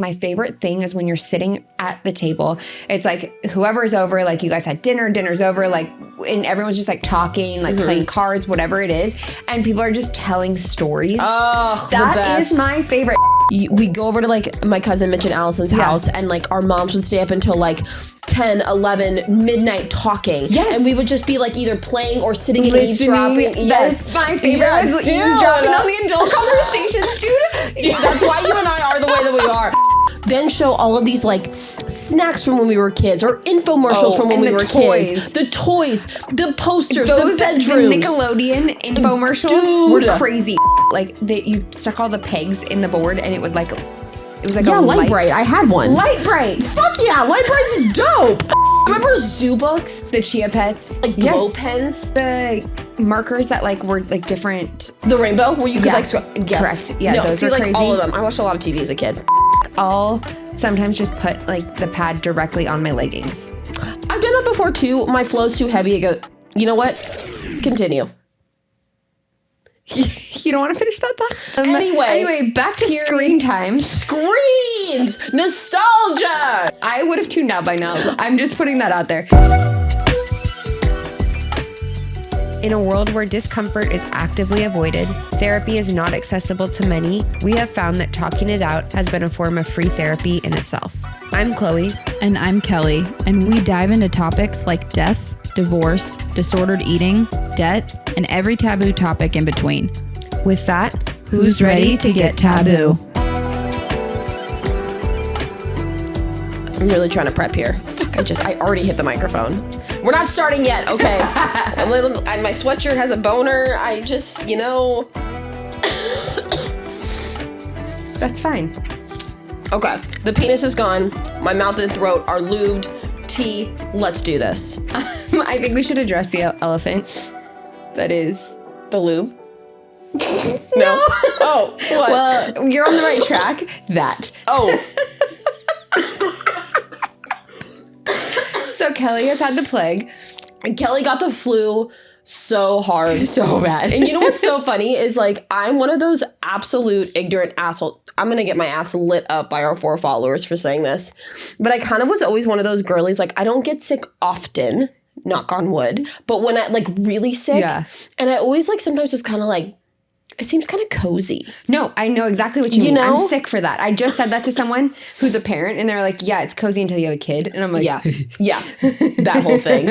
My favorite thing is when you're sitting at the table, it's like whoever's over, like you guys had dinner's over, like, and everyone's just like talking, like playing cards, whatever it is. And people are just telling stories. Oh, that is my favorite. We go over to like my cousin Mitch and Allison's house, and like our moms would stay up until like 10, 11, midnight talking. Yes. And we would just be like either playing or sitting and eavesdropping. Yes. That's my favorite was eavesdropping on the adult conversations, dude. Yeah, that's why you and I are the way that we are. Then show all of these like snacks from when we were kids or infomercials from when we were kids. The toys, the posters, the bedrooms. The Nickelodeon infomercials were crazy. Like you stuck all the pegs in the board and it would like, it was like a Light Bright. I had one. Light Bright. Fuck yeah, Light Bright's dope. Remember Zoo Books? The Chia Pets. Like glow pens? The markers that like were like different. The rainbow where you could like correct. Yeah, no, those are like crazy. All of them. I watched a lot of TV as a kid. I'll sometimes just put like the pad directly on my leggings. I've done that before too. My flow's too heavy. I go, you know what? Continue. You don't want to finish that thought? Anyway, back to screen time. Screens! Nostalgia! I would have tuned out by now. I'm just putting that out there. In a world where discomfort is actively avoided, therapy is not accessible to many, we have found that talking it out has been a form of free therapy in itself. I'm Chloe. And I'm Kelly, and we dive into topics like death, divorce, disordered eating, debt, and every taboo topic in between. With that, who's ready to get taboo? I'm really trying to prep here. Fuck, I already hit the microphone. We're not starting yet, okay. My sweatshirt has a boner. I just, That's fine. Okay, the penis is gone. My mouth and throat are lubed. Tea, let's do this. I think we should address the elephant. That is the lube. No. Oh, what? Well, you're on the right track. That. Oh. So Kelly has had the plague. And Kelly got the flu so hard. So bad. And you know what's so funny is like, I'm one of those absolute ignorant assholes. I'm going to get my ass lit up by our 4 followers for saying this. But I kind of was always one of those girlies. Like, I don't get sick often, knock on wood. But when I like really sick, and I always like sometimes just kind of like, it seems kind of cozy. No, I know exactly what you mean. I'm sick for that. I just said that to someone who's a parent, and they're like, yeah, it's cozy until you have a kid. And I'm like, yeah, that whole thing.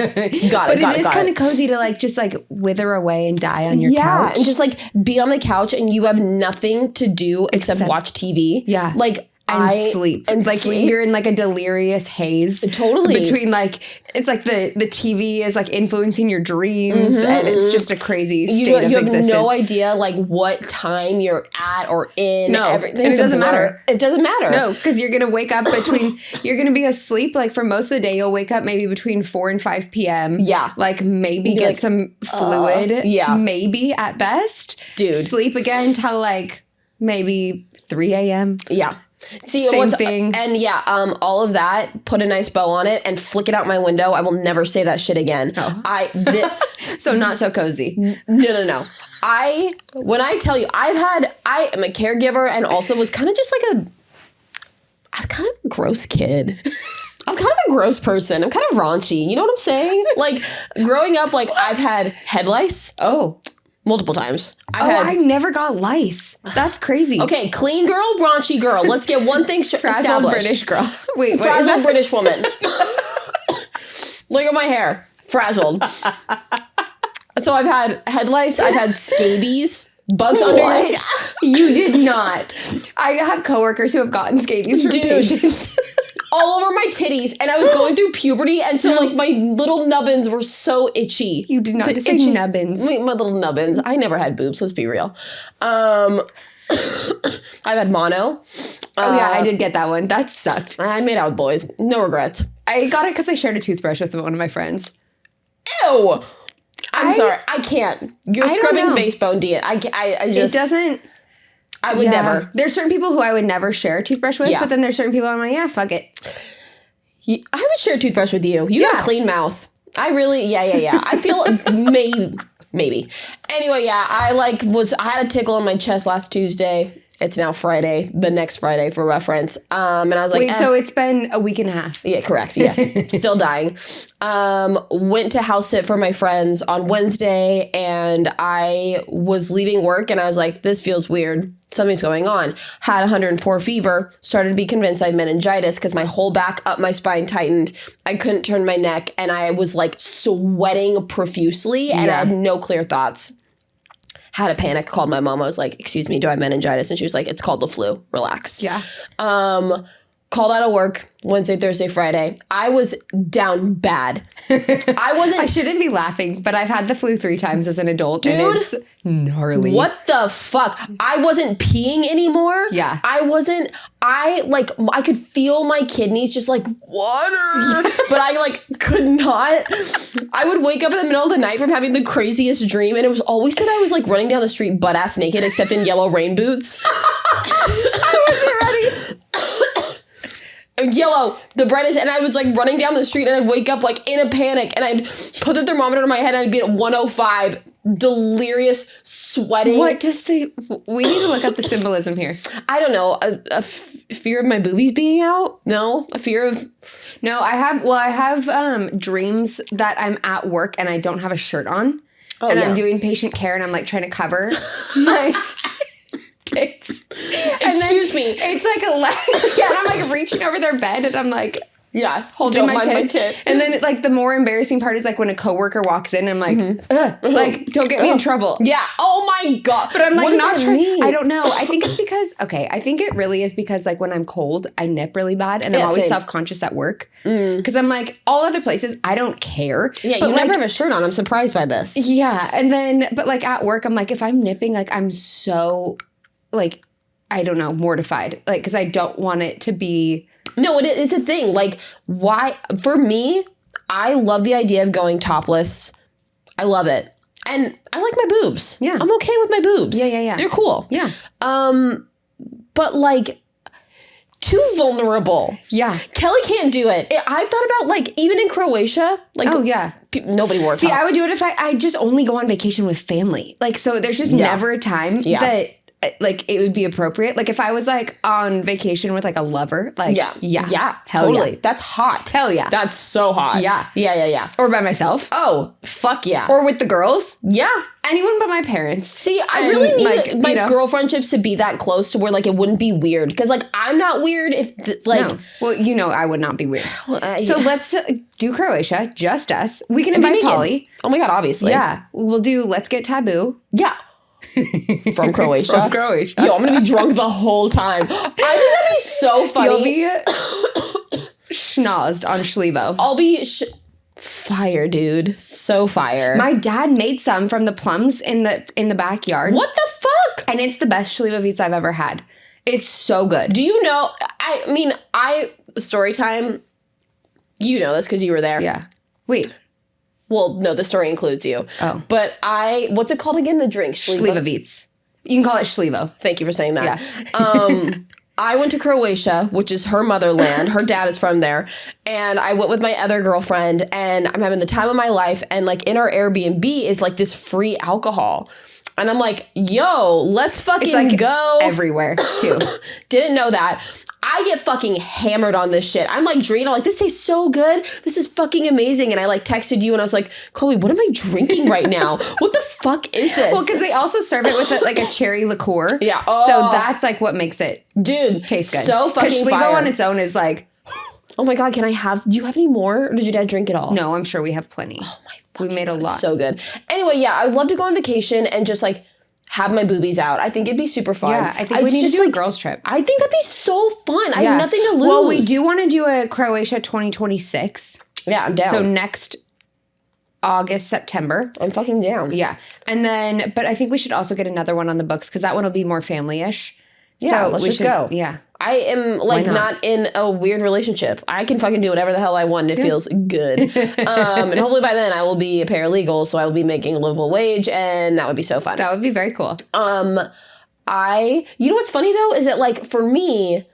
Got it. But it is kind of cozy to like just like wither away and die on your couch. And just like be on the couch and you have nothing to do except watch TV. Yeah. Like, and sleep. And like you're in like a delirious haze. Totally. Between like, it's like the TV is like influencing your dreams and it's just a crazy state of existence. You have no idea like what time you're at or in. No, everything. And it doesn't matter. It doesn't matter. No, because you're going to wake up you're going to be asleep like for most of the day. You'll wake up maybe between 4 and 5 p.m. Yeah. Like maybe get like, some fluid. Yeah. Maybe at best. Dude. Sleep again till like maybe 3 a.m. Yeah. See, same thing. And all of that, put a nice bow on it and flick it out my window. I will never say that shit again. Oh. So not so cozy. No. When I tell you, I am a caregiver and also was kind of just like I was kind of a gross kid. I'm kind of a gross person. I'm kind of raunchy. You know what I'm saying? Like growing up, like I've had head lice. Oh. Multiple times. I never got lice. That's crazy. Okay, clean girl, raunchy girl. Let's get one thing frazzled established. British girl. Wait, frazzled British woman. Look at my hair. Frazzled. So I've had head lice. I've had scabies. Bugs under your skin. You did not. I have coworkers who have gotten scabies from patients. All over my titties, and I was going through puberty, and so like my little nubbins were so itchy. You did not say nubbins. My little nubbins. I never had boobs. Let's be real. I've had mono. I did get that one. That sucked. I made out with boys. No regrets. I got it because I shared a toothbrush with one of my friends. Ew. I'm sorry. I can't. You're scrubbing face bone, Dia. I just. It doesn't. I would never. There's certain people who I would never share a toothbrush with, but then there's certain people I'm like, fuck it. I would share a toothbrush with you. You got a clean mouth. I really, I feel maybe. Anyway, I had a tickle on my chest last Tuesday. It's now Friday, the next Friday for reference. And I was like, Wait, so it's been a week and a half. yeah, correct. Yes. Still dying. Went to house sit for my friends on Wednesday, and I was leaving work and I was like, this feels weird. Something's going on. Had 104 fever, started to be convinced I had meningitis because my whole back up my spine tightened. I couldn't turn my neck and I was like sweating profusely and I had no clear thoughts. Had a panic, called my mom. I was like, excuse me, do I have meningitis? And she was like, it's called the flu. Relax. Yeah. Called out of work Wednesday, Thursday, Friday. I was down bad. I shouldn't be laughing, but I've had the flu 3 times as an adult. Dude, and it's gnarly. What the fuck? I wasn't peeing anymore. Yeah. I could feel my kidneys just like water, but I like could not. I would wake up in the middle of the night from having the craziest dream, and it was always that I was like running down the street butt ass naked, except in yellow rain boots. I wasn't ready. Yellow, the brightest, and I was like running down the street and I'd wake up like in a panic and I'd put the thermometer in my head and I'd be at 105, delirious, sweating. What does we need to look up the symbolism here. I don't know, a fear of my boobies being out? No, a fear of... No, I have dreams that I'm at work and I don't have a shirt on. Oh, and yeah. I'm doing patient care and I'm like trying to cover my tits. Excuse me. It's like and I'm like reaching over their bed and I'm like holding don't my mind tits. my tit. And then like the more embarrassing part is like when a coworker walks in and I'm like, like don't get me in trouble. Yeah. Oh my God. But I'm like what not does that trying. mean? I don't know. I think it's because I think it really is because like when I'm cold, I nip really bad and I'm always same. self-conscious at work. Because I'm like all other places, I don't care. Yeah, but you like, never have a shirt on. I'm surprised by this. Yeah. And then but like at work, I'm like if I'm nipping, like I'm so like I don't know, mortified. Like because I don't want it to be. No, it's a thing. Like, why? For me, I love the idea of going topless. I love it. And I like my boobs. Yeah. I'm okay with my boobs. Yeah. They're cool. Yeah. But like, too vulnerable. Yeah. Kellie can't do it. I've thought about like, even in Croatia, like, Oh, yeah. Nobody wore tops. See, I would do it if I just only go on vacation with family. Like, so there's just never a time that like it would be appropriate. Like if I was like on vacation with like a lover, like hell totally. yeah. That's hot. Hell yeah. That's so hot. Yeah. Or by myself. Oh, fuck yeah. Or with the girls. Yeah. Anyone but my parents. See, I really need my girl friendships to be that close to where like it wouldn't be weird. Because like I'm not weird if No. Well, you know I would not be weird. So let's do Croatia, just us. We can invite Polly. Oh my God, obviously. Yeah. We'll do Let's Get Taboo. Yeah. From Croatia. From Croatia. Yo, I'm gonna be drunk the whole time. I think that'd be so funny. You'll be schnozzed on Schlevo. I'll be fire, dude. So fire. My dad made some from the plums in the backyard. What the fuck? And it's the best Schlevovic I've ever had. It's so good. Do you know? I mean, story time. You know this because you were there. Yeah. Wait. Well, no, the story includes you. Oh. But what's it called again? The drink? Schlevovic. You can call it Schlevo. Thank you for saying that. Yeah. I went to Croatia, which is her motherland. Her dad is from there. And I went with my other girlfriend and I'm having the time of my life. And like in our Airbnb is like this free alcohol. And I'm like, yo, let's fucking like go. Everywhere too. Didn't know that. I get fucking hammered on this shit. I'm like drinking. I'm like, this tastes so good. This is fucking amazing. And I like texted you and I was like, Chloe, what am I drinking right now? What the fuck is this? Well, because they also serve it with like a cherry liqueur. Yeah. So that's like what makes it taste good. So fucking Schlevo fire. on its own is like. Oh my God, do you have any more? Or did your dad drink it all? No, I'm sure we have plenty. Oh my fucking We made a lot. So good. Anyway, yeah, I'd love to go on vacation and just like have my boobies out. I think it'd be super fun. Yeah, I think we need to do a girls trip. I think that'd be so fun. I have nothing to lose. Well, we do want to do a Croatia 2026. Yeah, I'm down. So next August, September. I'm fucking down. Yeah. And then, but I think we should also get another one on the books because that one will be more family-ish. Yeah, so let's just go. Yeah. I am like not in a weird relationship. I can fucking do whatever the hell I want and it feels good. And hopefully by then I will be a paralegal, so I will be making a livable wage and that would be so fun. That would be very cool. You know what's funny though is that like for me,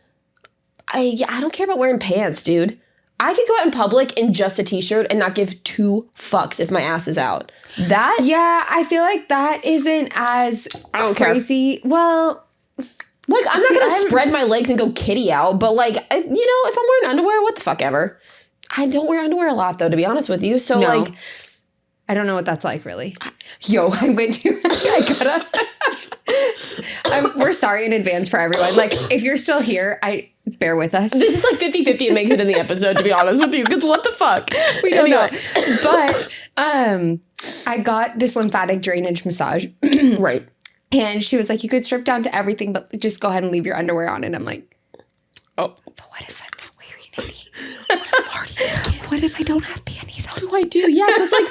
I don't care about wearing pants, dude. I could go out in public in just a t-shirt and not give 2 fucks if my ass is out. That Yeah, I feel like that isn't as I don't crazy. Well, Like, I'm not going to spread my legs and go kitty out, but like, if I'm wearing underwear, what the fuck ever. I don't wear underwear a lot though, to be honest with you. So like, I don't know what that's like really. Yo, I went to, I gotta, we're sorry in advance for everyone. Like, if you're still here, bear with us. This is like 50-50 and makes it in the episode, to be honest with you, because what the fuck? We don't know. But I got this lymphatic drainage massage. Right. And she was like, you could strip down to everything, but just go ahead and leave your underwear on. And I'm like, oh. But what if I'm not wearing any? What if I'm already naked? What if I don't have panties on? What do I do? Yeah, because like,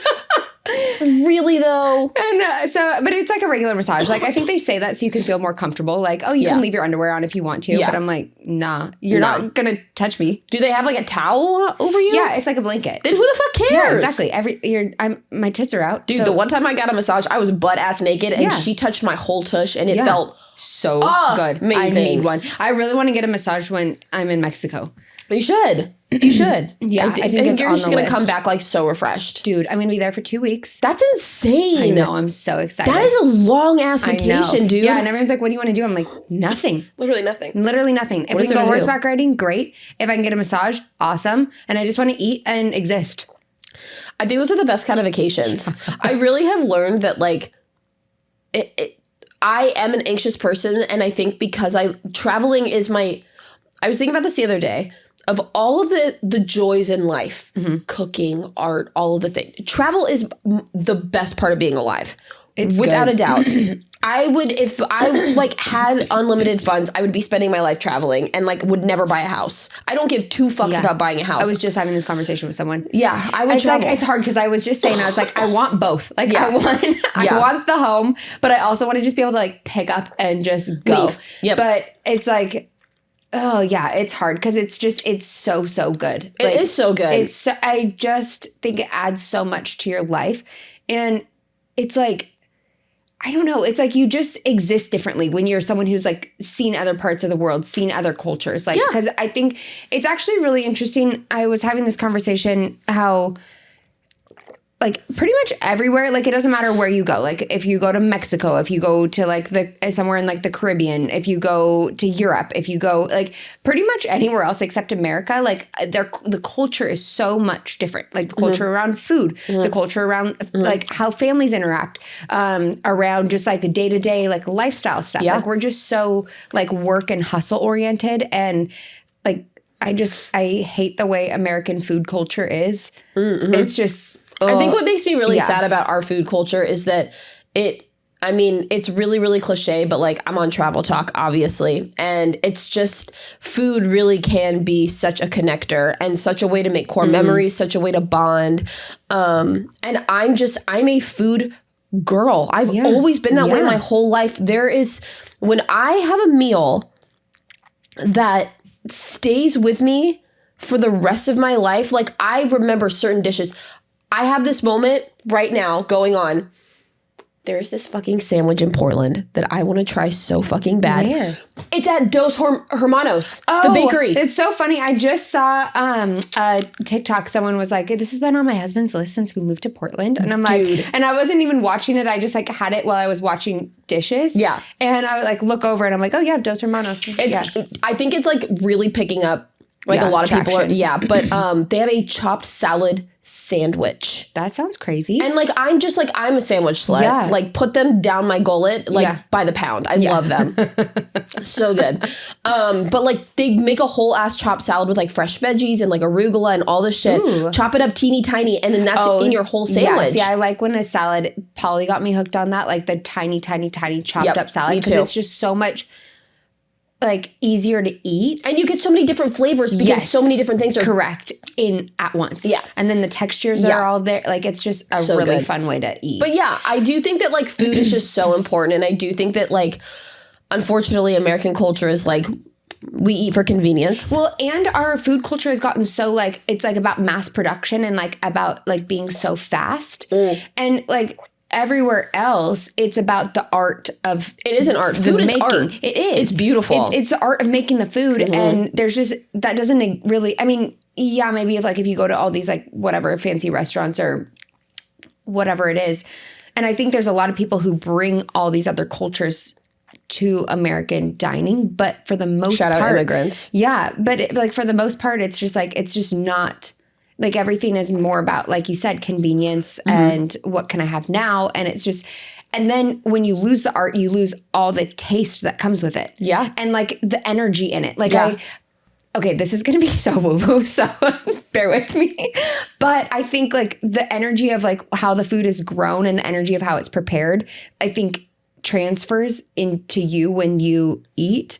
really though? And but it's like a regular massage. Like, I think they say that so you can feel more comfortable. Like, oh, you can leave your underwear on if you want to. Yeah. But I'm like, nah, you're not going to touch me. Do they have like a towel over you? Yeah, it's like a blanket. Then who the fuck cares? Yeah, exactly. My tits are out. Dude, the one time I got a massage, I was butt ass naked and she touched my whole tush and it felt so good. Amazing. I need one. I really want to get a massage when I'm in Mexico. You should. You should. Yeah, I think you're just going to come back like so refreshed. Dude, I'm going to be there for 2 weeks. That's insane. I know. I'm so excited. That is a long ass vacation, dude. Yeah, and everyone's like, what do you want to do? I'm like, nothing. Literally nothing. Literally nothing. If we can go horseback riding, great. If I can get a massage, awesome. And I just want to eat and exist. I think those are the best kind of vacations. I really have learned that like I am an anxious person, and I think because traveling is I was thinking about this the other day. Of all of the joys in life, cooking, art, all of the things, travel is the best part of being alive. It's without a doubt. I would, if I like had unlimited funds, I would be spending my life traveling and like would never buy a house. I don't give two fucks about buying a house. I was just having this conversation with someone. Yeah, I would travel. Like, it's hard because I was just saying, I was like, I want both. Like I want the home, but I also want to just be able to like pick up and just go. Yep. But it's like, oh yeah, it's hard because it's so good. It is so good. I just think it adds so much to your life, and it's like, I don't know. It's like you just exist differently when you're someone who's like seen other parts of the world, seen other cultures. Like, because I think it's actually really interesting. I was having this conversation how like pretty much everywhere, like it doesn't matter where you go. Like if you go to Mexico, if you go to like somewhere in like the Caribbean, if you go to Europe, if you go like pretty much anywhere else except America, like the culture is so much different. Like the culture around food, the culture around like how families interact, around just like the day-to-day like lifestyle stuff. Like we're just so like work and hustle oriented, and like I hate the way American food culture is. It's just I think what makes me really sad about our food culture is that it's really, really cliche, but like I'm on Travel Talk, obviously. And it's just food really can be such a connector and such a way to make core memories, such a way to bond. And I'm a food girl. I've always been that way my whole life. When I have a meal that stays with me for the rest of my life, like I remember certain dishes. I have this moment right now going on. There's this fucking sandwich in Portland that I want to try so fucking bad. Where? It's at Dos Hermanos, the bakery. It's so funny. I just saw a TikTok. Someone was like, this has been on my husband's list since we moved to Portland. And I'm like, and I wasn't even watching it. I just like had it while I was watching dishes. Yeah. And I would like look over and I'm like, oh yeah, Dos Hermanos. I think it's like really picking up. Like a lot of people are, but they have a chopped salad sandwich. That sounds crazy. And like, I'm a sandwich slut. Yeah. Like put them down my gullet, like by the pound. I love them. So good. But like they make a whole ass chopped salad with like fresh veggies and like arugula and all this shit. Ooh. Chop it up teeny tiny. And then that's in your whole sandwich. Yeah, I like when a salad, Polly got me hooked on that. Like the tiny chopped up salad. Because it's just so much like easier to eat, and you get so many different flavors because so many different things are correct in at once. Yeah, and then the textures are all there. Like it's just a really fun way to eat. But yeah, I do think that like food is just so important, and I do think that like unfortunately American culture is like we eat for convenience. Well, and our food culture has gotten so like it's like about mass production and like about like being so fast and like. Everywhere else, it's about the art of it is an art. Food is art. It is. It's beautiful. It's the art of making the food, and there's just that doesn't really. I mean, yeah, maybe if you go to all these like whatever fancy restaurants or whatever it is, and I think there's a lot of people who bring all these other cultures to American dining, but for the most Shout part, out immigrants. Yeah, but like for the most part, it's just not like everything is more about, like you said, convenience and what can I have now, and it's just. And then when you lose the art, you lose all the taste that comes with it. Yeah. And like the energy in it. Like okay, this is going to be so woo-woo, so bear with me. But I think like the energy of like how the food is grown and the energy of how it's prepared, I think transfers into you when you eat.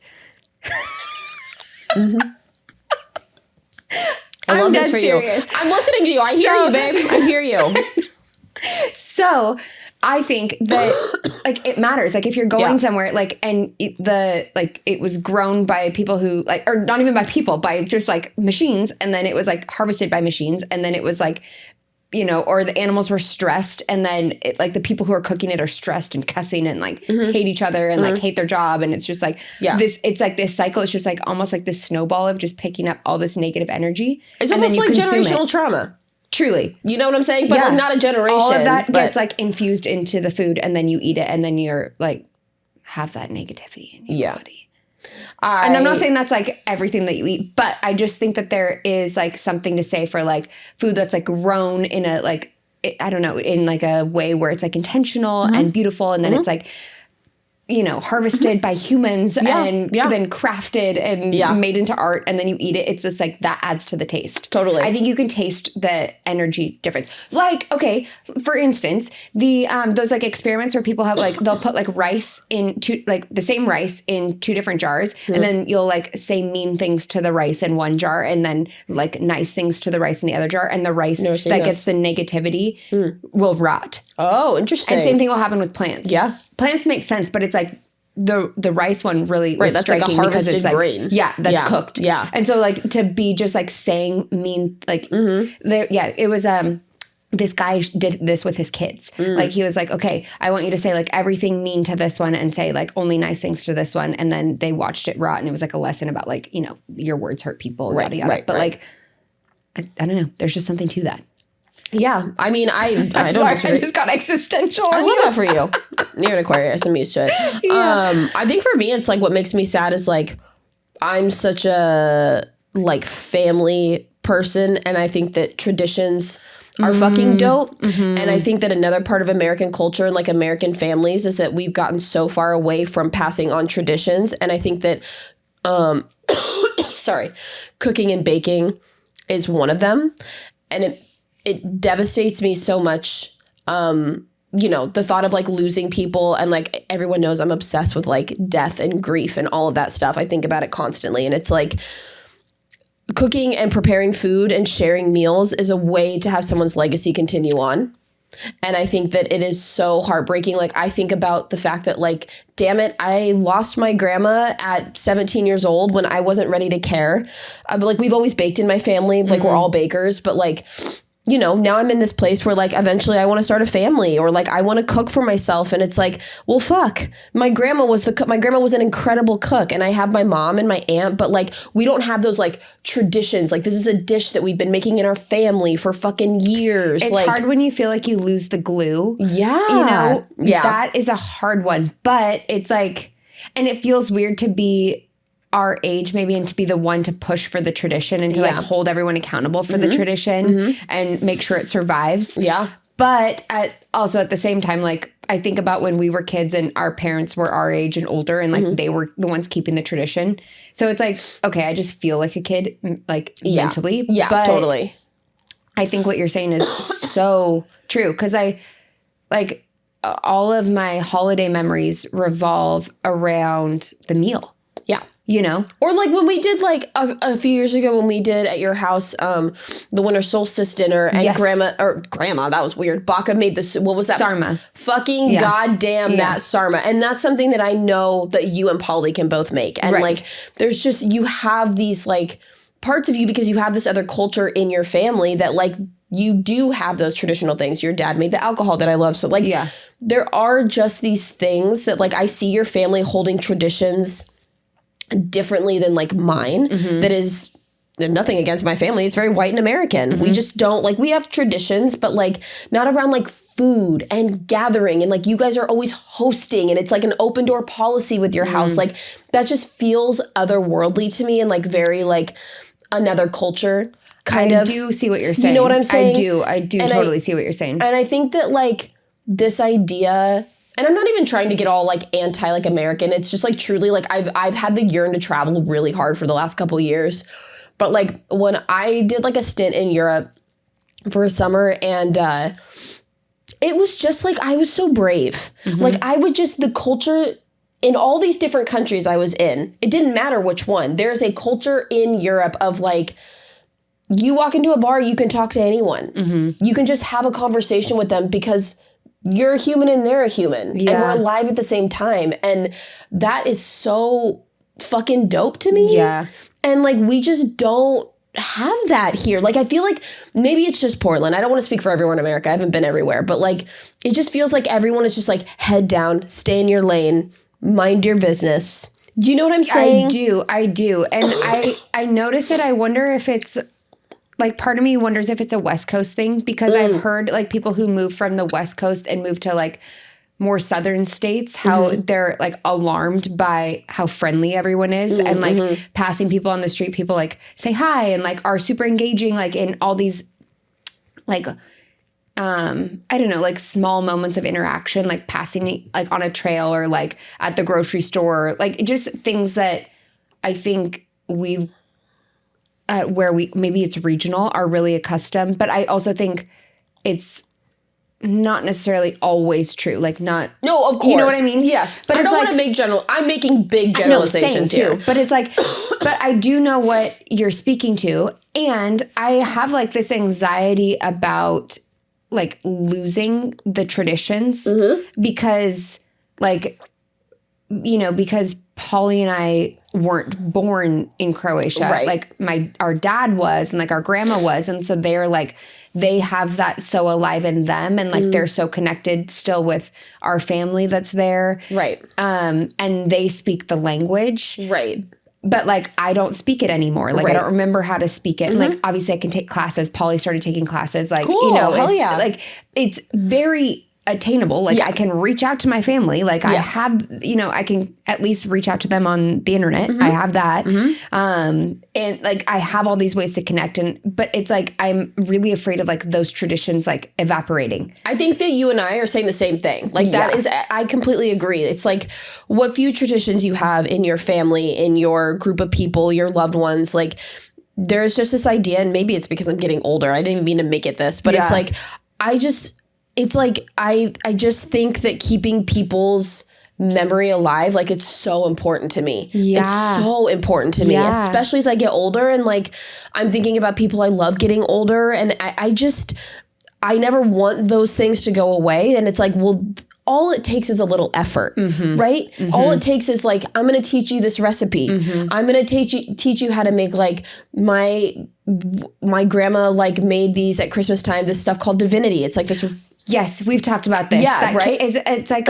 I love this for serious. you. I'm listening to you. I hear you, babe. I hear you. So I think that like it matters. Like if you're going somewhere like and it was grown by people who like, or not even by people, by just like machines, and then it was like harvested by machines, and then it was like, you know, or the animals were stressed, and then it, like the people who are cooking it are stressed and cussing and like hate each other and like hate their job, and it's just like this. It's like this cycle. It's just like almost like this snowball of just picking up all this negative energy. It's and almost then you like consume generational it. trauma. Truly. You know what I'm saying? But like not a generation. All of that gets like infused into the food, and then you eat it, and then you're like have that negativity in your body. And I'm not saying that's like everything that you eat, but I just think that there is like something to say for like food that's like grown in a like, I don't know, in like a way where it's like intentional and beautiful, and then it's like, you know, harvested by humans and then crafted and made into art, and then you eat it. It's just like that adds to the taste. Totally. I think you can taste the energy difference. Like, okay, for instance, the those like experiments where people have like, they'll put like rice in the same rice in two different jars, and then you'll like say mean things to the rice in one jar, and then like nice things to the rice in the other jar, and the rice that gets the negativity will rot. Oh, interesting. And same thing will happen with plants. Yeah. Plants make sense, but it's like the rice one really was that's striking like a because it's harvested like grain. that's cooked. Yeah. And so like to be just like saying mean like it was this guy did this with his kids. Like he was like, okay, I want you to say like everything mean to this one and say like only nice things to this one. And then they watched it rot, and it was like a lesson about like, you know, your words hurt people, yada yada. But like I don't know, there's just something to that. Yeah, I mean, I don't Sorry, I just got existential. I love that for you. You're an Aquarius. I'm used to it. I think for me, it's like what makes me sad is like I'm such a like family person, and I think that traditions are fucking dope. And I think that another part of American culture and like American families is that we've gotten so far away from passing on traditions, and I think that cooking and baking is one of them, and it devastates me so much, you know, the thought of like losing people, and like everyone knows I'm obsessed with like death and grief and all of that stuff. I think about it constantly, and it's like cooking and preparing food and sharing meals is a way to have someone's legacy continue on. And I think that it is so heartbreaking. Like I think about the fact that like, damn it, I lost my grandma at 17 years old when I wasn't ready to care. Like we've always baked in my family, like we're all bakers, but like, you know, now I'm in this place where like eventually I want to start a family, or like I want to cook for myself, and it's like, well, fuck, my grandma was an incredible cook, and I have my mom and my aunt, but like we don't have those like traditions. Like this is a dish that we've been making in our family for fucking years. It's like, hard when you feel like you lose the glue. Yeah. You know? Yeah. That is a hard one, but it's like, and it feels weird to be our age maybe, and to be the one to push for the tradition and to like hold everyone accountable for the tradition and make sure it survives. Yeah. But also at the same time, like I think about when we were kids and our parents were our age and older, and like they were the ones keeping the tradition. So it's like, okay, I just feel like a kid, like mentally. Yeah, but totally. I think what you're saying is so true, because I like all of my holiday memories revolve around the meal. Yeah. You know? Or like when we did like a few years ago when we did at your house the winter solstice dinner, and grandma, that was weird. Baka made this, what was that? Sarma. Fucking goddamn that sarma. And that's something that I know that you and Polly can both make. And like there's just, you have these like parts of you because you have this other culture in your family that like you do have those traditional things. Your dad made the alcohol that I love. So like there are just these things that like I see your family holding traditions differently than like mine that is nothing against my family. It's very white and American. We just don't like, we have traditions, but like not around like food and gathering. And like you guys are always hosting and it's like an open door policy with your house. Like that just feels otherworldly to me and like very like another culture kind of. I do see what you're saying. You know what I'm saying? I do totally see what you're saying. And I think that like this idea, and I'm not even trying to get all like anti like American. It's just like truly like I've had the yearn to travel really hard for the last couple years. But like when I did like a stint in Europe for a summer and it was just like I was so brave. Like I would just, the culture in all these different countries I was in, it didn't matter which one. There's a culture in Europe of like, you walk into a bar, you can talk to anyone. You can just have a conversation with them because you're a human and they're a human. And we're alive at the same time. And that is so fucking dope to me. Yeah. And like, we just don't have that here. Like, I feel like maybe it's just Portland. I don't want to speak for everyone in America. I haven't been everywhere. But like, it just feels like everyone is just like, head down, stay in your lane, mind your business. Do you know what I'm saying? I do. And I notice it. I wonder if it's like, part of me wonders if it's a West Coast thing because I've heard like people who move from the West Coast and move to like more southern states, how they're like alarmed by how friendly everyone is and like passing people on the street, people like say hi and like are super engaging, like in all these like, I don't know, like small moments of interaction, like passing like on a trail or like at the grocery store, like just things that I think we've, where we, maybe it's regional, are really accustomed. But I also think it's not necessarily always true. Like not. No, of course. You know what I mean? Yes. But I don't like, want to make I'm making big generalizations here. But it's like, but I do know what you're speaking to. And I have like this anxiety about like losing the traditions because like, you know, because Polly and I weren't born in Croatia. Right. Like our dad was and like our grandma was. And so they're like, they have that so alive in them and like they're so connected still with our family that's there. Right. And they speak the language. Right. But like I don't speak it anymore. Like I don't remember how to speak it. And like obviously I can take classes. Polly started taking classes. Like, cool. you know, Hell it's yeah. like it's very attainable. Like I can reach out to my family. Like I have, you know, I can at least reach out to them on the internet. I have that. And like I have all these ways to connect but it's like I'm really afraid of like those traditions like evaporating. I think that you and I are saying the same thing. Like that is, I completely agree. It's like what few traditions you have in your family, in your group of people, your loved ones, like there's just this idea, and maybe it's because I'm getting older. I didn't even mean to make it this, but it's like, it's like, I just think that keeping people's memory alive, like it's so important to me. It's so important to me, especially as I get older and like I'm thinking about people I love getting older and I never want those things to go away. And it's like, well, all it takes is a little effort, right? All it takes is like, I'm going to teach you this recipe. I'm going to teach you how to make like my grandma like made these at Christmas time, this stuff called divinity. It's like this. Yes, we've talked about this. Yeah, right? It's like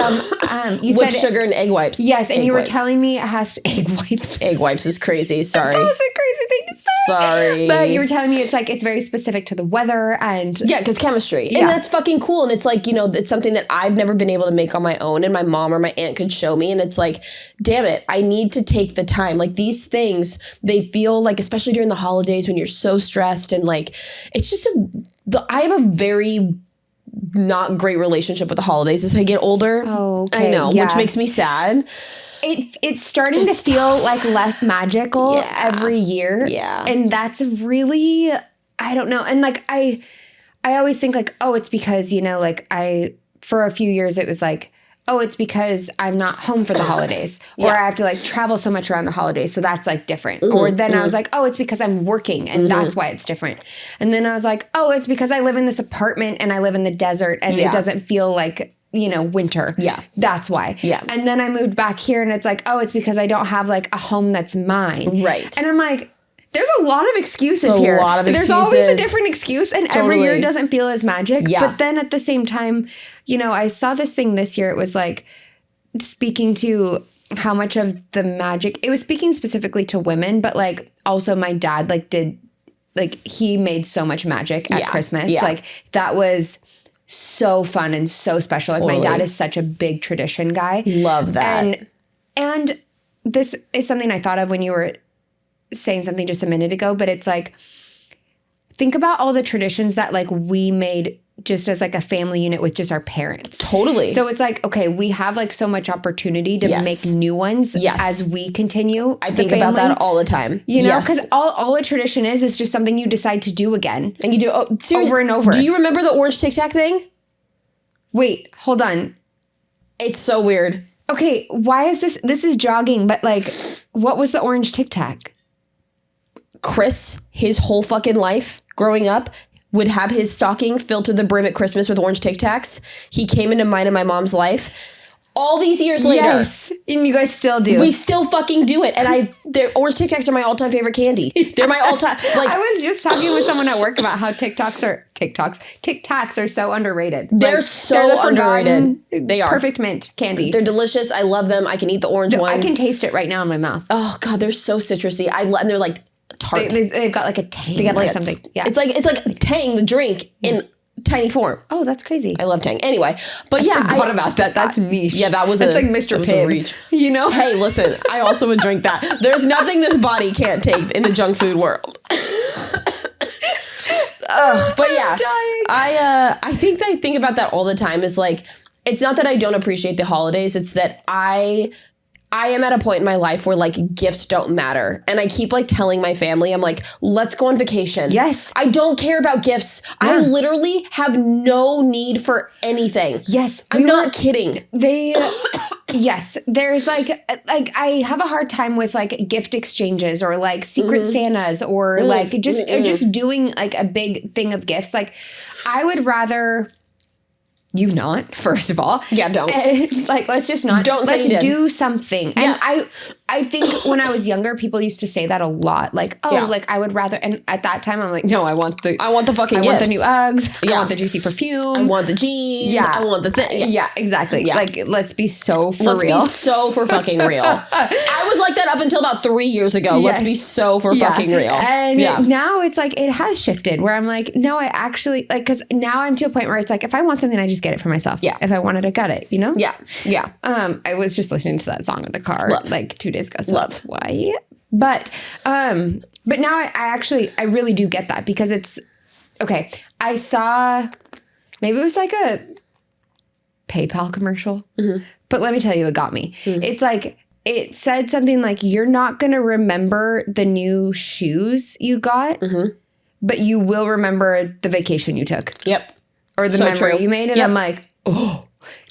you with said sugar and egg wipes. Yes, and egg you were wipes. telling me it has egg wipes. Egg wipes is crazy. Sorry. That was a crazy thing to say. Sorry. But you were telling me it's like it's very specific to the weather and because chemistry. And that's fucking cool. And it's like, you know, it's something that I've never been able to make on my own and my mom or my aunt could show me. And it's like, damn it, I need to take the time. Like these things, they feel like, especially during the holidays when you're so stressed and like, it's just I have a very not great relationship with the holidays as I get older. Oh, okay. I know, which makes me sad. It's starting to feel like less magical every year. Yeah. And that's really, I don't know. And like, I always think like, oh, it's because, you know, like for a few years it was like, oh, it's because I'm not home for the holidays or I have to like travel so much around the holidays. So that's like different. Or then I was like, oh, it's because I'm working and that's why it's different. And then I was like, oh, it's because I live in this apartment and I live in the desert and it doesn't feel like, you know, winter. Yeah. That's why. Yeah. And then I moved back here and it's like, oh, it's because I don't have like a home that's mine. Right. And I'm like, there's a lot of excuses here. There's always a different excuse and every year doesn't feel as magic. Yeah. But then at the same time, you know, I saw this thing this year. It was like speaking to how much of the magic, it was speaking specifically to women, but like also my dad like did, like he made so much magic at Christmas. Yeah. Like that was so fun and so special. Like my dad is such a big tradition guy. Love that. And this is something I thought of when you were saying something just a minute ago, but it's like, think about all the traditions that like we made just as like a family unit with just our parents. Totally. So it's like, okay, we have like so much opportunity to make new ones as we continue. I think about that all the time. You know, because all a tradition is just something you decide to do again. And you do over and over. Do you remember the orange Tic Tac thing? Wait, hold on. It's so weird. Okay, why is this is jogging, but like, what was the orange Tic Tac? Chris, his whole fucking life growing up, would have his stocking filled to the brim at Christmas with orange Tic Tacs. He came into mine and my mom's life. All these years later. Yes, and you guys still do. We still fucking do it. And orange Tic Tacs are my all-time favorite candy. They're my all-time. Like, I was just talking with someone at work about how Tic Tacs are so underrated. They're like, so they're the underrated. They are. Perfect mint candy. They're delicious. I love them. I can eat the orange ones. I can taste it right now in my mouth. Oh God, they're so citrusy. And they're like tart. They've got like a tang. They got like something. Yeah, it's like Tang the drink in tiny form. Oh, that's crazy. I love Tang. Anyway, but yeah, I thought about that. That's niche. Yeah, that's like Mr. Pibb. You know? Hey, listen, I also would drink that. There's nothing this body can't take in the junk food world. But yeah, I think about that all the time. Is like, it's not that I don't appreciate the holidays. It's that I am at a point in my life where like gifts don't matter. And I keep like telling my family, I'm like, let's go on vacation. Yes. I don't care about gifts. Yeah. I literally have no need for anything. Yes. I'm not kidding. Yes. There's like I have a hard time with like gift exchanges or like secret Santas or like just doing like a big thing of gifts. Like I would rather you not, first of all. Yeah, don't. Like, let's just not. Don't say let's do something. Yeah. And I think when I was younger, people used to say that a lot. Like, like I would rather. And at that time, I'm like, no, I want the fucking gifts. I want the new Uggs. I want the juicy perfume. I want the jeans. Yeah. I want the thing. Yeah, exactly. Yeah. Like, let's be so for real. Let's be so for fucking real. I was like that up until about 3 years ago. Yes. Let's be so for fucking real. And now it's like, it has shifted where I'm like, no, I actually, like, because now I'm to a point where it's like, if I want something, I just get it for myself. Yeah. If I wanted, I got it, you know? Yeah. Yeah. I was just listening to that song in the car like 2 days ago. So that's why. But now I really do get that because it's okay. I saw maybe it was like a PayPal commercial, but let me tell you, it got me. It's like, it said something like, you're not going to remember the new shoes you got, but you will remember the vacation you took. Yep. Or the memory you made. And I'm like, oh,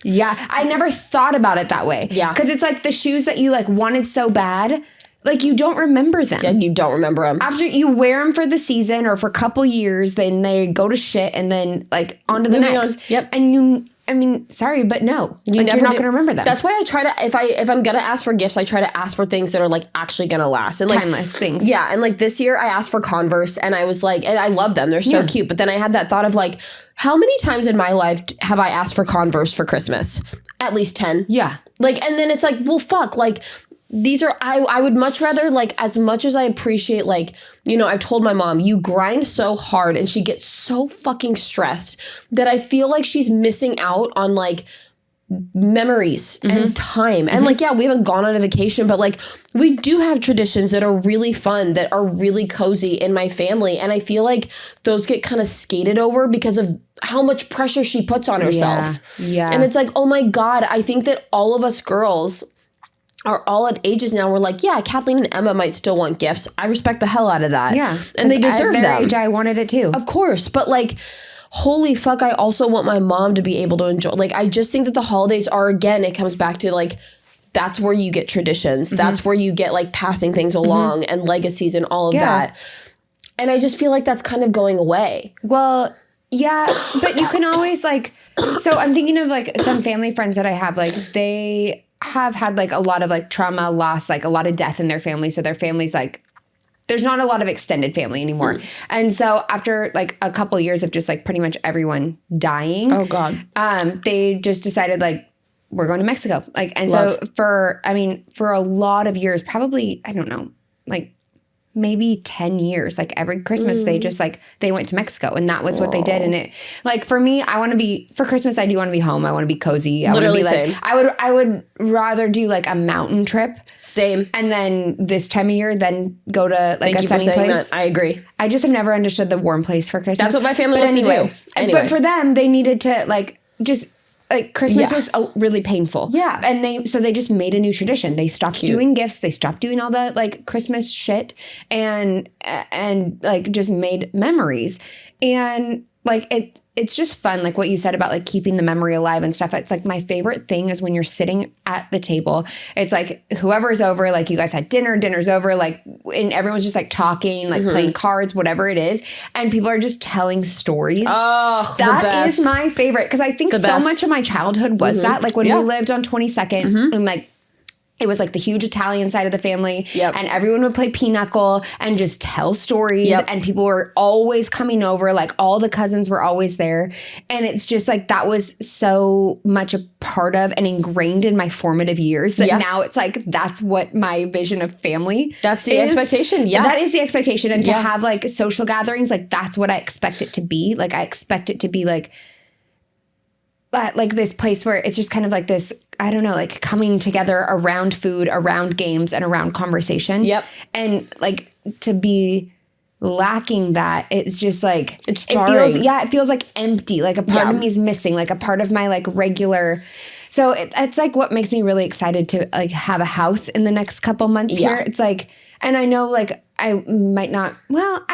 yeah. I never thought about it that way. Yeah. Because it's like the shoes that you like wanted so bad, like you don't remember them. Yeah, you don't remember them. After you wear them for the season or for a couple years, then they go to shit and then like on to the next. Yep. And I mean, sorry, but no. You're not going to remember them. That's why I try to, if I'm going to ask for gifts, I try to ask for things that are like actually going to last. And like timeless things. Yeah. And like this year I asked for Converse and I was like, and I love them. They're so cute. But then I had that thought of like, how many times in my life have I asked for Converse for Christmas? At least 10. Yeah. Like, and then it's like, well, fuck, like, these are, I would much rather, like, as much as I appreciate, like, you know, I've told my mom, you grind so hard and she gets so fucking stressed that I feel like she's missing out on, like, memories and time. And, like, yeah, we haven't gone on a vacation, but, like, we do have traditions that are really fun, that are really cozy in my family. And I feel like those get kind of skated over because of how much pressure she puts on herself. Yeah. And it's like, oh my God, I think that all of us girls are all at ages now. We're like, yeah, Kathleen and Emma might still want gifts. I respect the hell out of that. Yeah. And they deserve at their them. Age, I wanted it too. Of course. But like, holy fuck, I also want my mom to be able to enjoy. Like, I just think that the holidays are, again, it comes back to like, that's where you get traditions. That's where you get like passing things along and legacies and all of that. And I just feel like that's kind of going away. Well, yeah, but you can always like, so I'm thinking of like some family friends that I have, like they have had like a lot of like trauma, loss, like a lot of death in their family. So their family's like, there's not a lot of extended family anymore. And so after like a couple of years of just like pretty much everyone dying. Oh God. They just decided like, we're going to Mexico. Like, and so for a lot of years, probably, I don't know, like maybe 10 years. Like every Christmas, they just like, they went to Mexico and that was what they did. And it, like for me, I want to be, for Christmas, I do want to be home. I want to be cozy. I Literally want to be same. like, I would rather do like a mountain trip. Same. And then this time of year, then go to like Thank a you for sunny saying place. that. I agree. I just have never understood the warm place for Christmas. That's what my family But wants to do. Anyway. But for them, they needed to like just like Christmas was really painful. Yeah. And they just made a new tradition. They stopped doing gifts. They stopped doing all the like Christmas shit and like just made memories. And like it's just fun, like what you said about like keeping the memory alive and stuff. It's like my favorite thing is when you're sitting at the table. It's like whoever's over, like you guys had dinner's over, like and everyone's just like talking, like playing cards, whatever it is, and people are just telling stories. Oh, that is my favorite because I think so much of my childhood was that. Like when we lived on 22nd and like it was like the huge Italian side of the family and everyone would play pinochle and just tell stories and people were always coming over. Like all the cousins were always there. And it's just like that was so much a part of and ingrained in my formative years that now it's like that's what my vision of family That's the expectation. Yeah. That is the expectation. And to have like social gatherings, like that's what I expect it to be. Like I expect it to be like this place where it's just kind of like this, I don't know, like coming together around food, around games, and around conversation. Yep. And like to be lacking that, it's just like it's jarring. It feels like empty. Like a part of me is missing. Like a part of my like regular. So it's like what makes me really excited to like have a house in the next couple months here. It's like, and I know like I might not. Well,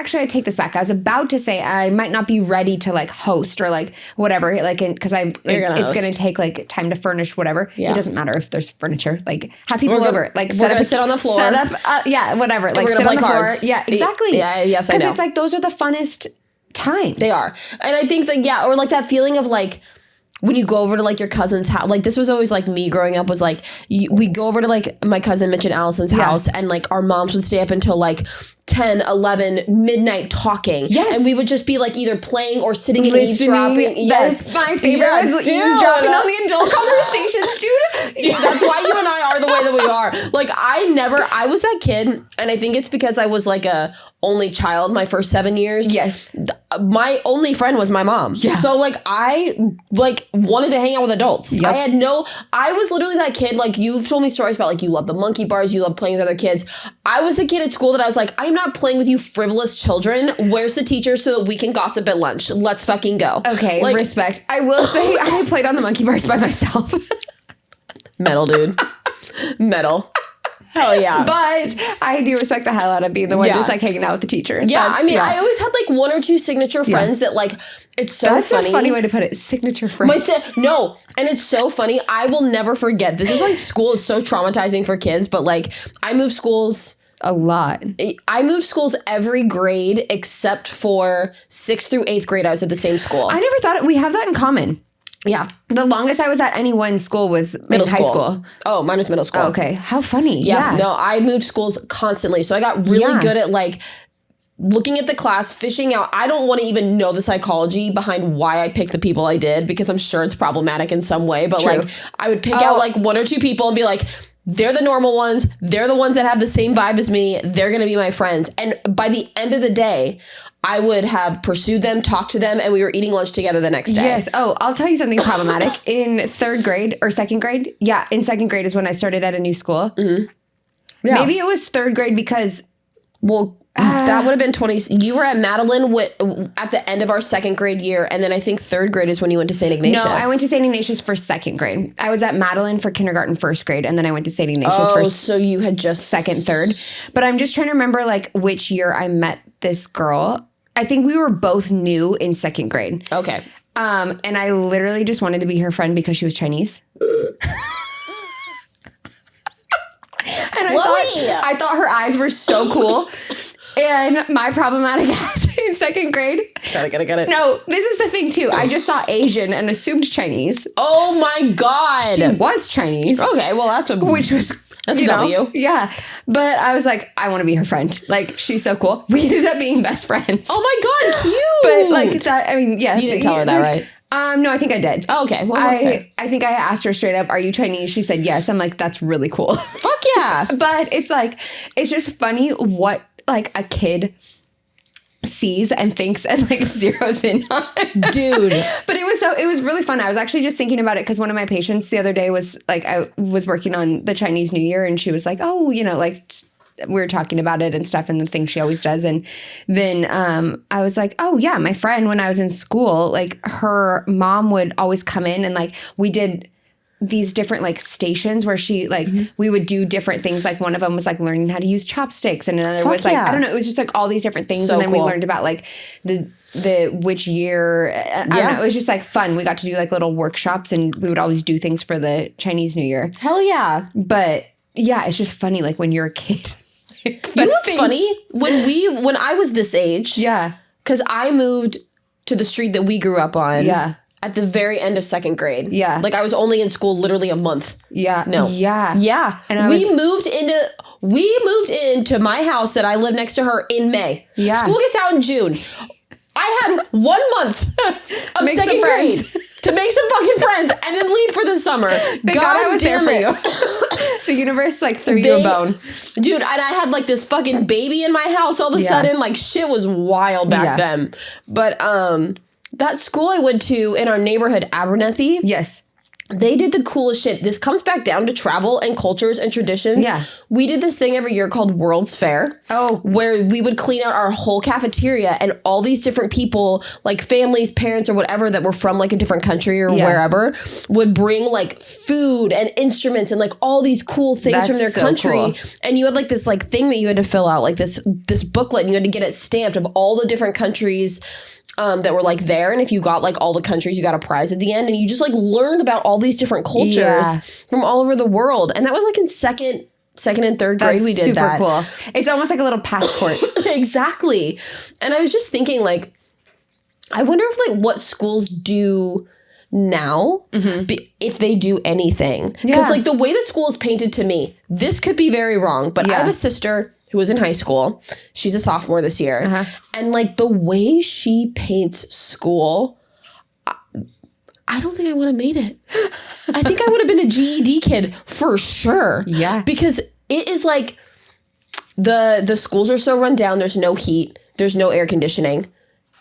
Actually, I take this back. I was about to say I might not be ready to like host or like whatever, like because it's going to take like time to furnish whatever. Yeah. It doesn't matter if there's furniture. Like have people over. Like we're gonna sit on the floor. Set up, whatever. Like we're sit gonna on the play cards. floor. Yeah, exactly. Yeah, yes, I know. Because it's like those are the funnest times. They are, and I think that or like that feeling of like. When you go over to like your cousin's house, like this was always like me growing up was like, we go over to like my cousin Mitch and Allison's house and like our moms would stay up until like 10, 11, midnight talking. Yes. And we would just be like either playing or sitting and eavesdropping. Yes. That's my favorite was eavesdropping on the adult conversations, dude. That's why you and I are the way that we are. Like I was that kid and I think it's because I was like a only child my first 7 years. Yes. My only friend was my mom. Yeah. So like I like wanted to hang out with adults. Yep. I was literally that kid. Like you've told me stories about like you love the monkey bars, you love playing with other kids. I was the kid at school that I was like, I'm not playing with you frivolous children. Where's the teacher so that we can gossip at lunch? Let's fucking go. Okay, like, respect. I will say I played on the monkey bars by myself. Metal, dude. Metal. Hell yeah. But I do respect the hell out of being the one just like hanging out with the teacher. Yeah, I mean, I always had like one or two signature friends that like, it's so That's funny. That's a funny way to put it. Signature friends. No, and it's so funny. I will never forget. This is like school is so traumatizing for kids, but like I moved schools a lot. I moved schools every grade except for 6th through 8th grade. I was at the same school. I never thought we have that in common. Yeah. The longest I was at any one school was in high school. Oh, mine was middle school. Oh, okay. How funny. Yeah. No, I moved schools constantly. So I got really good at like looking at the class, fishing out. I don't want to even know the psychology behind why I picked the people I did because I'm sure it's problematic in some way. But like I would pick out like one or two people and be like, they're the normal ones. They're the ones that have the same vibe as me. They're going to be my friends. And by the end of the day, I would have pursued them, talked to them, and we were eating lunch together the next day. Yes. Oh, I'll tell you something problematic. In 3rd grade or 2nd grade. Yeah. In 2nd grade is when I started at a new school. Mm-hmm. Yeah. Maybe it was 3rd grade because, that would have been 20. You were at Madeline at the end of our 2nd grade year. And then I think 3rd grade is when you went to St. Ignatius. No, I went to St. Ignatius for 2nd grade. I was at Madeline for kindergarten, 1st grade. And then I went to St. Ignatius for so you had just 2nd, 3rd. But I'm just trying to remember like which year I met this girl. I think we were both new in 2nd grade. Okay. And I literally just wanted to be her friend because she was Chinese. And I thought her eyes were so cool. And my problematic ass in 2nd grade. Got it. No, this is the thing too. I just saw Asian and assumed Chinese. Oh my God. She was Chinese. Okay, well that's a W. Yeah. But I was like, I want to be her friend. Like, she's so cool. We ended up being best friends. Oh my God, cute. But like that, I mean, yeah. You didn't tell her that, right? No, I think I did. Oh, okay. Well, that's fair. I think I asked her straight up, are you Chinese? She said yes. I'm like, that's really cool. Fuck yeah. But it's like, it's just funny what like a kid sees and thinks and like zeroes in on. Dude. But it was really fun. I was actually just thinking about it because one of my patients the other day was like, I was working on the Chinese New Year and she was like, oh, you know, like we were talking about it and stuff and the thing she always does. And then I was like, oh yeah, my friend, when I was in school, like her mom would always come in and like we did these different like stations where she like we would do different things. Like one of them was like learning how to use chopsticks and another was like I don't know, it was just like all these different things. And then we learned about like the which year, I don't know, it was just like fun. We got to do like little workshops and we would always do things for the Chinese New Year. Hell yeah. But yeah, it's just funny like when you're a kid. You know what's funny? When I was this age, because I moved to the street that we grew up on. At the very end of second grade. Like I was only in school literally a month. No. And we moved into my house that I lived next to her in May. School gets out in June. I had 1 month of second grade to make some fucking friends and then leave for the summer. God I was there for you. The universe like threw you a bone. Dude, and I had like this fucking baby in my house all of a sudden. Like shit was wild back then. But that school I went to in our neighborhood, Abernethy. They did the coolest shit. This comes back down to travel and cultures and traditions. We did this thing every year called World's Fair. Where we would clean out our whole cafeteria and all these different people, like families, parents, or whatever that were from like a different country or wherever, would bring like food and instruments and like all these cool things from their country. Cool. And you had like this like thing that you had to fill out, like this booklet, and you had to get it stamped of all the different countries that were like there, and if you got like all the countries, you got a prize at the end, and you just like learned about all these different cultures from all over the world. And that was like in second and third grade. We did that. Super cool. It's almost like a little passport. Exactly. And I was just thinking like, I wonder if like what schools do now, if they do anything. Because like the way that school is painted to me, this could be very wrong, but I have a sister who was in high school. She's a sophomore this year. And like the way she paints school, I don't think I would have made it. I think I would have been a GED kid for sure. Because it is like the schools are so run down. There's no heat. There's no air conditioning.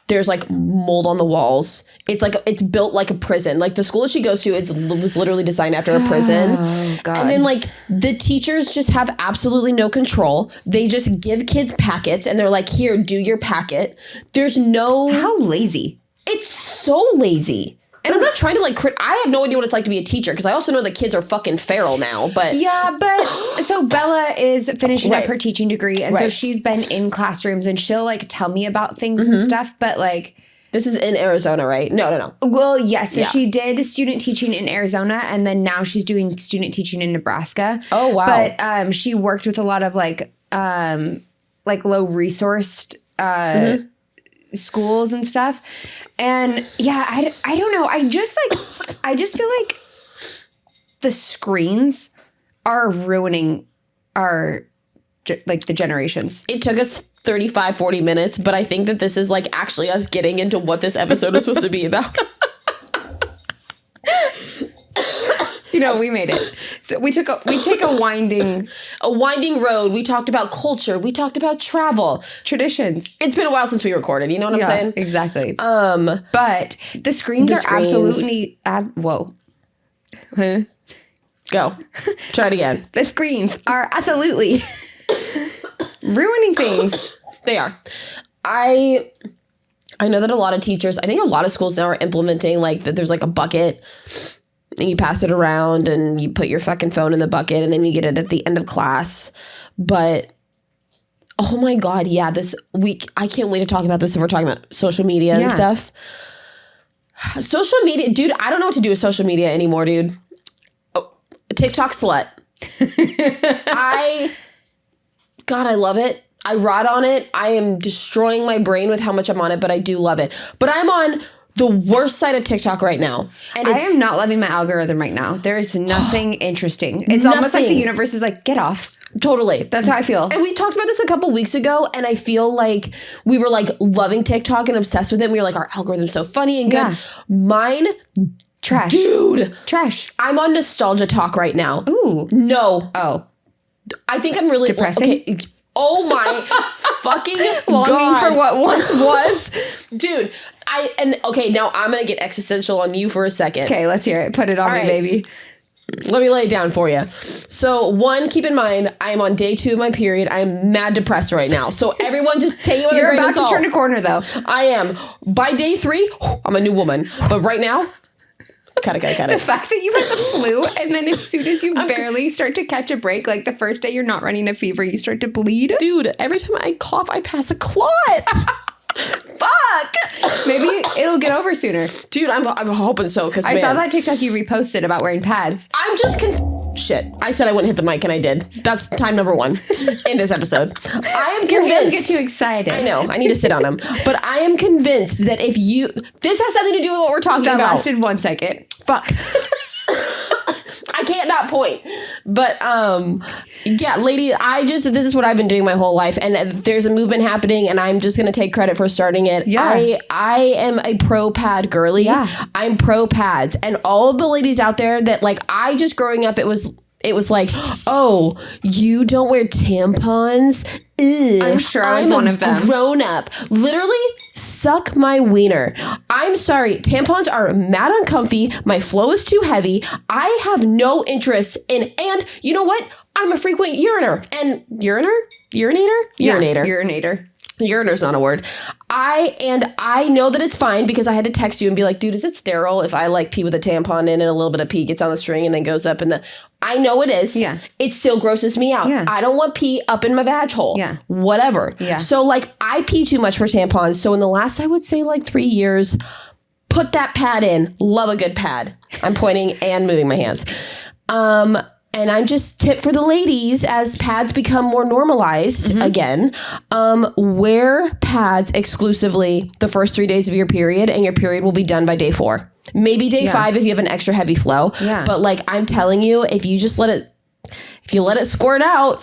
There's like mold on the walls. It's like, it's built like a prison. Like the school that she goes to was literally designed after a prison. Oh, God. And then like the teachers just have absolutely no control. They just give kids packets and they're like, here, do your packet. There's no... How lazy. It's so lazy. And I'm not trying to like, I have no idea what it's like to be a teacher because I also know the kids are fucking feral now, but. Yeah, but so Bella is finishing up her teaching degree. And so she's been in classrooms and she'll like tell me about things and stuff, but like. This is in Arizona, right? No. Well, yes. So she did student teaching in Arizona and then now she's doing student teaching in Nebraska. Oh, wow. But she worked with a lot of like low resourced schools and stuff. And yeah, I don't know. I just feel like the screens are ruining our, like the generations. It took us 35, 40 minutes, but I think that this is like actually us getting into what this episode is supposed to be about. You know, we made it. So we take a winding road. We talked about culture. We talked about travel, traditions. It's been a while since we recorded. You know what I'm saying? Exactly. But the screens are absolutely whoa. Go. Try it again. The screens are absolutely ruining things. They are. I know that a lot of teachers, I think a lot of schools now are implementing like that. There's like a bucket. And you pass it around and you put your fucking phone in the bucket and then you get it at the end of class. But, oh my God, yeah, this week, I can't wait to talk about this if we're talking about social media and stuff. Social media, dude, I don't know what to do with social media anymore, dude. Oh, TikTok slut. God, I love it. I rot on it. I am destroying my brain with how much I'm on it, but I do love it. But I'm on the worst side of TikTok right now. And I am not loving my algorithm right now. There is nothing interesting. It's almost like the universe is like, get off. Totally. That's how I feel. And we talked about this a couple weeks ago, and I feel like we were like loving TikTok and obsessed with it. And we were like, our algorithm's so funny and good. Yeah. Mine, Trash. dude. Trash. I'm on nostalgia talk right now. Ooh. No. Oh. I think I'm really Depressing? Okay. Oh my fucking Longing God. for what once was. Dude, okay, now I'm gonna get existential on you for a second. Okay, let's hear it. Put it on me, right. baby. Let me lay it down for you. So, one, keep in mind, I am on day 2 of my period. I am mad depressed right now. So, everyone just take it with a You're grain about of to salt. turn a corner, though. I am. By day 3, I'm a new woman. But right now, got The it. fact that you had the flu, and then as soon as you barely start to catch a break, like the first day you're not running a fever, you start to bleed. Dude, every time I cough, I pass a clot. Fuck. Maybe it'll get over sooner. Dude, I'm hoping so. Because I saw that TikTok you reposted about wearing pads. I'm just shit. I said I wouldn't hit the mic and I did. That's time number 1 in this episode. I am Your hands convinced. get too excited. I know. I need to sit on them. But I am convinced that this has something to do with what we're talking That about. lasted 1 second. Fuck. I can't not point. But yeah, lady, this is what I've been doing my whole life, and there's a movement happening, and I'm just gonna take credit for starting it. Yeah. I am a pro pad girly. Yeah. I'm pro pads, and all of the ladies out there that like I just growing up, it was like, oh, you don't wear tampons? Ew. I'm sure I was one of them. Grown up. Literally, suck my wiener. I'm sorry. Tampons are mad uncomfy. My flow is too heavy. I have no interest in, and you know what? I'm a frequent urinator. And urinator? Yeah, Urinator. urinator. Urinator's not a word. I know that it's fine because I had to text you and be like, dude, is it sterile if I like pee with a tampon in and a little bit of pee gets on the string and then goes up in the... I know it is. Yeah. It still grosses me out. Yeah. I don't want pee up in my vag hole. Yeah. Whatever. Yeah. So like I pee too much for tampons. So in the last, I would say like 3 years, put that pad in. Love a good pad. I'm pointing and moving my hands. And I'm just tip for the ladies as pads become more normalized again. Wear pads exclusively the first 3 days of your period, and your period will be done by day 4. Maybe day 5 if you have an extra heavy flow. Yeah. But like I'm telling you, if you let it squirt out,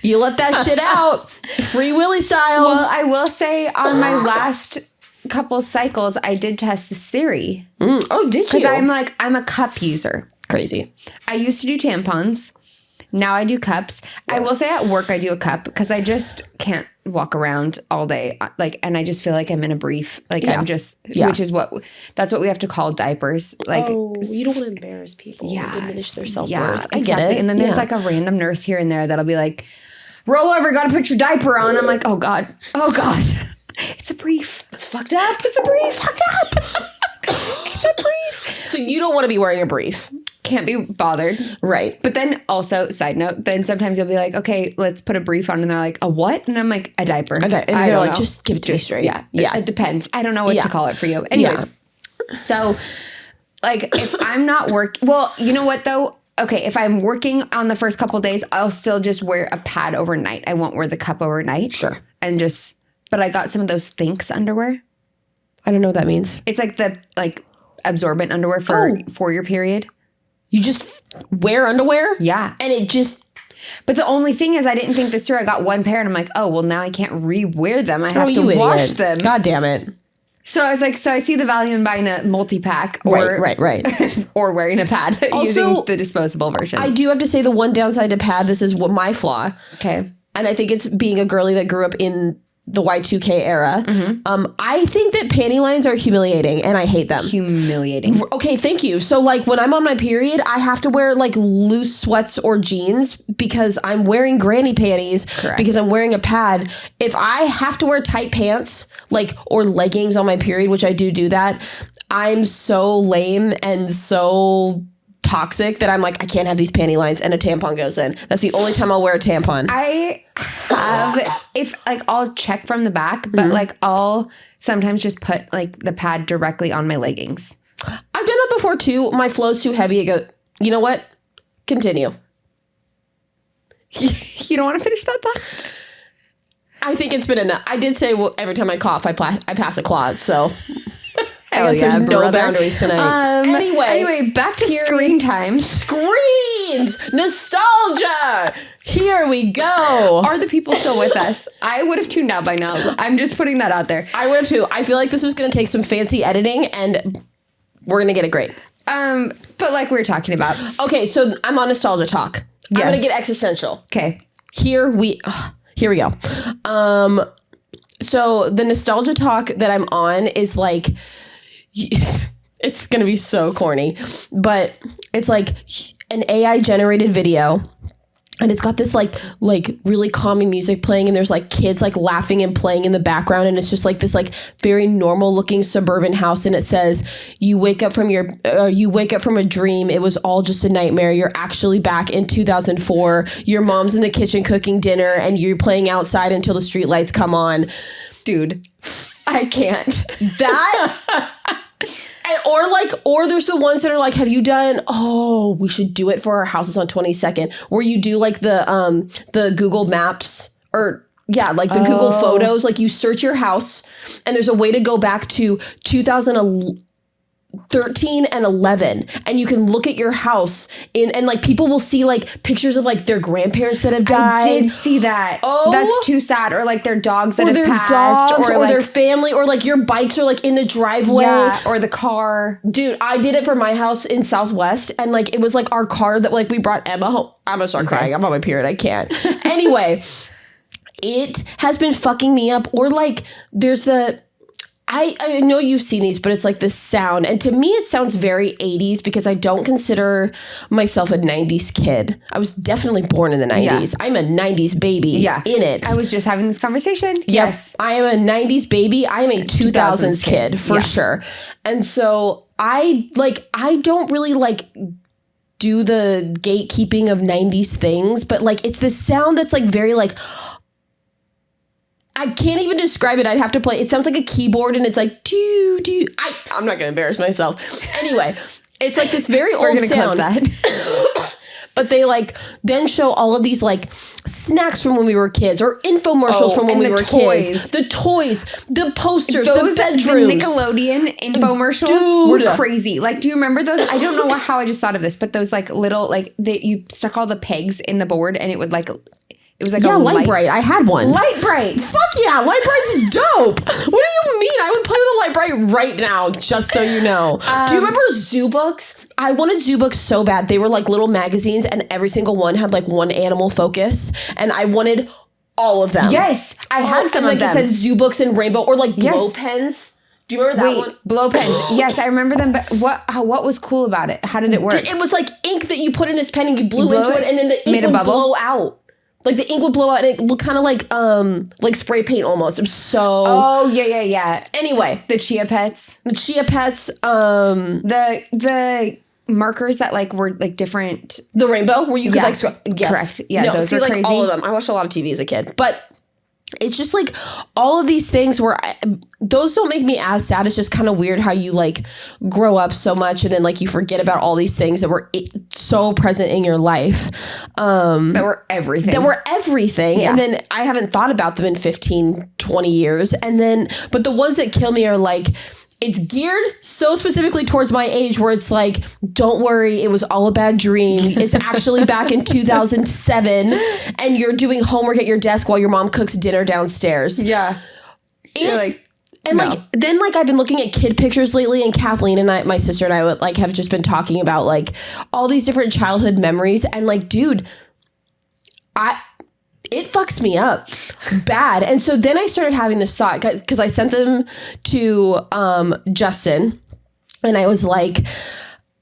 you let that shit out, Free Willy style. Well, I will say on my last couple cycles, I did test this theory. Oh, did you? Because I'm a cup user. Crazy. I used to do tampons. Now I do cups. I will say at work I do a cup because I just can't walk around all day. And I just feel like I'm in a brief. Which is that's what we have to call diapers. Like, you don't want to embarrass people. Yeah. Diminish their self-worth. yeah, I get it. And then there's like a random nurse here and there that'll be like, roll over, got to put your diaper on. I'm like, oh God. It's a brief. It's fucked up. It's a brief. Fucked up. It's a brief. So you don't want to be wearing a brief. Can't be bothered. Right. But then also, side note, then sometimes you'll be like, okay, let's put a brief on. And they're like, a what? And I'm like, a diaper. And I they're don't like, know. just give it to me straight. Yeah. Yeah. It depends. I don't know what to call it for you. Anyways. So like if I'm not well, you know what though? Okay. If I'm working on the first couple days, I'll still just wear a pad overnight. I won't wear the cup overnight. Sure. But I got some of those Thinks underwear. I don't know what that means. It's like the absorbent underwear for your period. You just wear underwear? Yeah. And it just... But the only thing is I didn't think this through. I got one pair and I'm like, oh, well, now I can't re-wear them. I have to wash them. God damn it. So I was like, I see the value in buying a multi-pack or Right. or wearing a pad using the disposable version. I do have to say the one downside to pad, this is what my flaw. Okay. And I think it's being a girly that grew up in the Y2K era. I think that panty lines are humiliating and I hate them. Humiliating. Okay, thank you. So like when I'm on my period, I have to wear like loose sweats or jeans because I'm wearing granny panties. Correct. Because I'm wearing a pad. If I have to wear tight pants or leggings on my period, which I do that, I'm so lame and so toxic that I'm like, I can't have these panty lines and a tampon goes in. That's the only time I'll wear a tampon. I have, I'll check from the back, but I'll sometimes just put the pad directly on my leggings. I've done that before too. My flow's too heavy. I go, you know what? Continue. You don't want to finish that thought? I think it's been enough. I did say every time I cough, I pass a clause. So I guess there's no brother. boundaries tonight. Anyway, back to screen times. Screens! Nostalgia! Here we go. Are the people still with us? I would have tuned out by now. I'm just putting that out there. I would have too. I feel like this is going to take some fancy editing and we're going to get it great. But like we were talking about. Okay, so I'm on nostalgia talk. Yes. I'm going to get existential. Okay. Here we go. So the nostalgia talk that I'm on is like, it's going to be so corny, but it's like an AI generated video. And it's got this like really calming music playing, and there's like kids like laughing and playing in the background, and it's just like this like very normal looking suburban house, and it says you wake up from a dream, it was all just a nightmare, you're actually back in 2004, your mom's in the kitchen cooking dinner and you're playing outside until the street lights come on. Dude, I can't. That or there's the ones that are like, have you done, we should do it for our houses on 22nd, where you do like the Google Maps or the Google Photos, like you search your house and there's a way to go back to 2013 and 11 and you can look at your house and like people will see like pictures of like their grandparents that have died. I did see that. That's too sad. Or like their dogs that have passed, or like, their family, or like your bikes are like in the driveway, or the car. Dude, I did it for my house in Southwest, and like it was like our car that like we brought Emma home. I'm gonna start crying. I'm on my period. I can't. Anyway, it has been fucking me up. Or like there's I know you've seen these, but it's like this sound. And to me, it sounds very 80s because I don't consider myself a 90s kid. I was definitely born in the 90s. Yeah. I'm a 90s baby in it. I was just having this conversation. Yes. I am a 90s baby. I am a 2000s kid for sure. And so I don't really like do the gatekeeping of 90s things, but like it's this sound that's like very like, I can't even describe it. I'd have to play. It sounds like a keyboard and it's like, I'm not going to embarrass myself. Anyway, it's like this very old sound. We're going to clip that. But they like then show all of these like snacks from when we were kids or infomercials from when we were kids. The toys, the posters, the bedrooms. The Nickelodeon infomercials were crazy. Like, do you remember those? I don't know how I just thought of this, but those like little, like you stuck all the pegs in the board and it would like... It was like a Light Bright. I had one. Light Bright. Fuck yeah, Light Bright's dope. What do you mean? I would play with a Light Bright right now, just so you know. Do you remember Zoo Books? I wanted Zoo Books so bad. They were like little magazines, and every single one had like one animal focus, and I wanted all of them. Yes, I had some of them. It said Zoo Books and Rainbow, or like blow pens. Do you remember that one? Blow pens. Yes, I remember them. But what was cool about it? How did it work? It was like ink that you put in this pen and you blew into it, and then the ink would blow out. Like the ink would blow out and it looked kind of like spray paint almost. It was so... Oh, yeah. Anyway. The Chia Pets. The markers that like were like different. The rainbow where you could like... Yes. Correct. Yeah, no, those were crazy. All of them. I watched a lot of TV as a kid. But it's just like all of these things where those don't make me as sad. It's just kind of weird how you like grow up so much and then like you forget about all these things that were so present in your life. That were everything. Yeah. And then I haven't thought about them in 15, 20 years. And then, but the ones that kill me are like, it's geared so specifically towards my age where it's like, don't worry, it was all a bad dream. It's actually back in 2007 and you're doing homework at your desk while your mom cooks dinner downstairs. Yeah. You're like, and no. Then I've been looking at kid pictures lately, and Kathleen and my sister and I would like have just been talking about like all these different childhood memories, and like, dude, it fucks me up bad. And so then I started having this thought because I sent them to Justin, and I was like,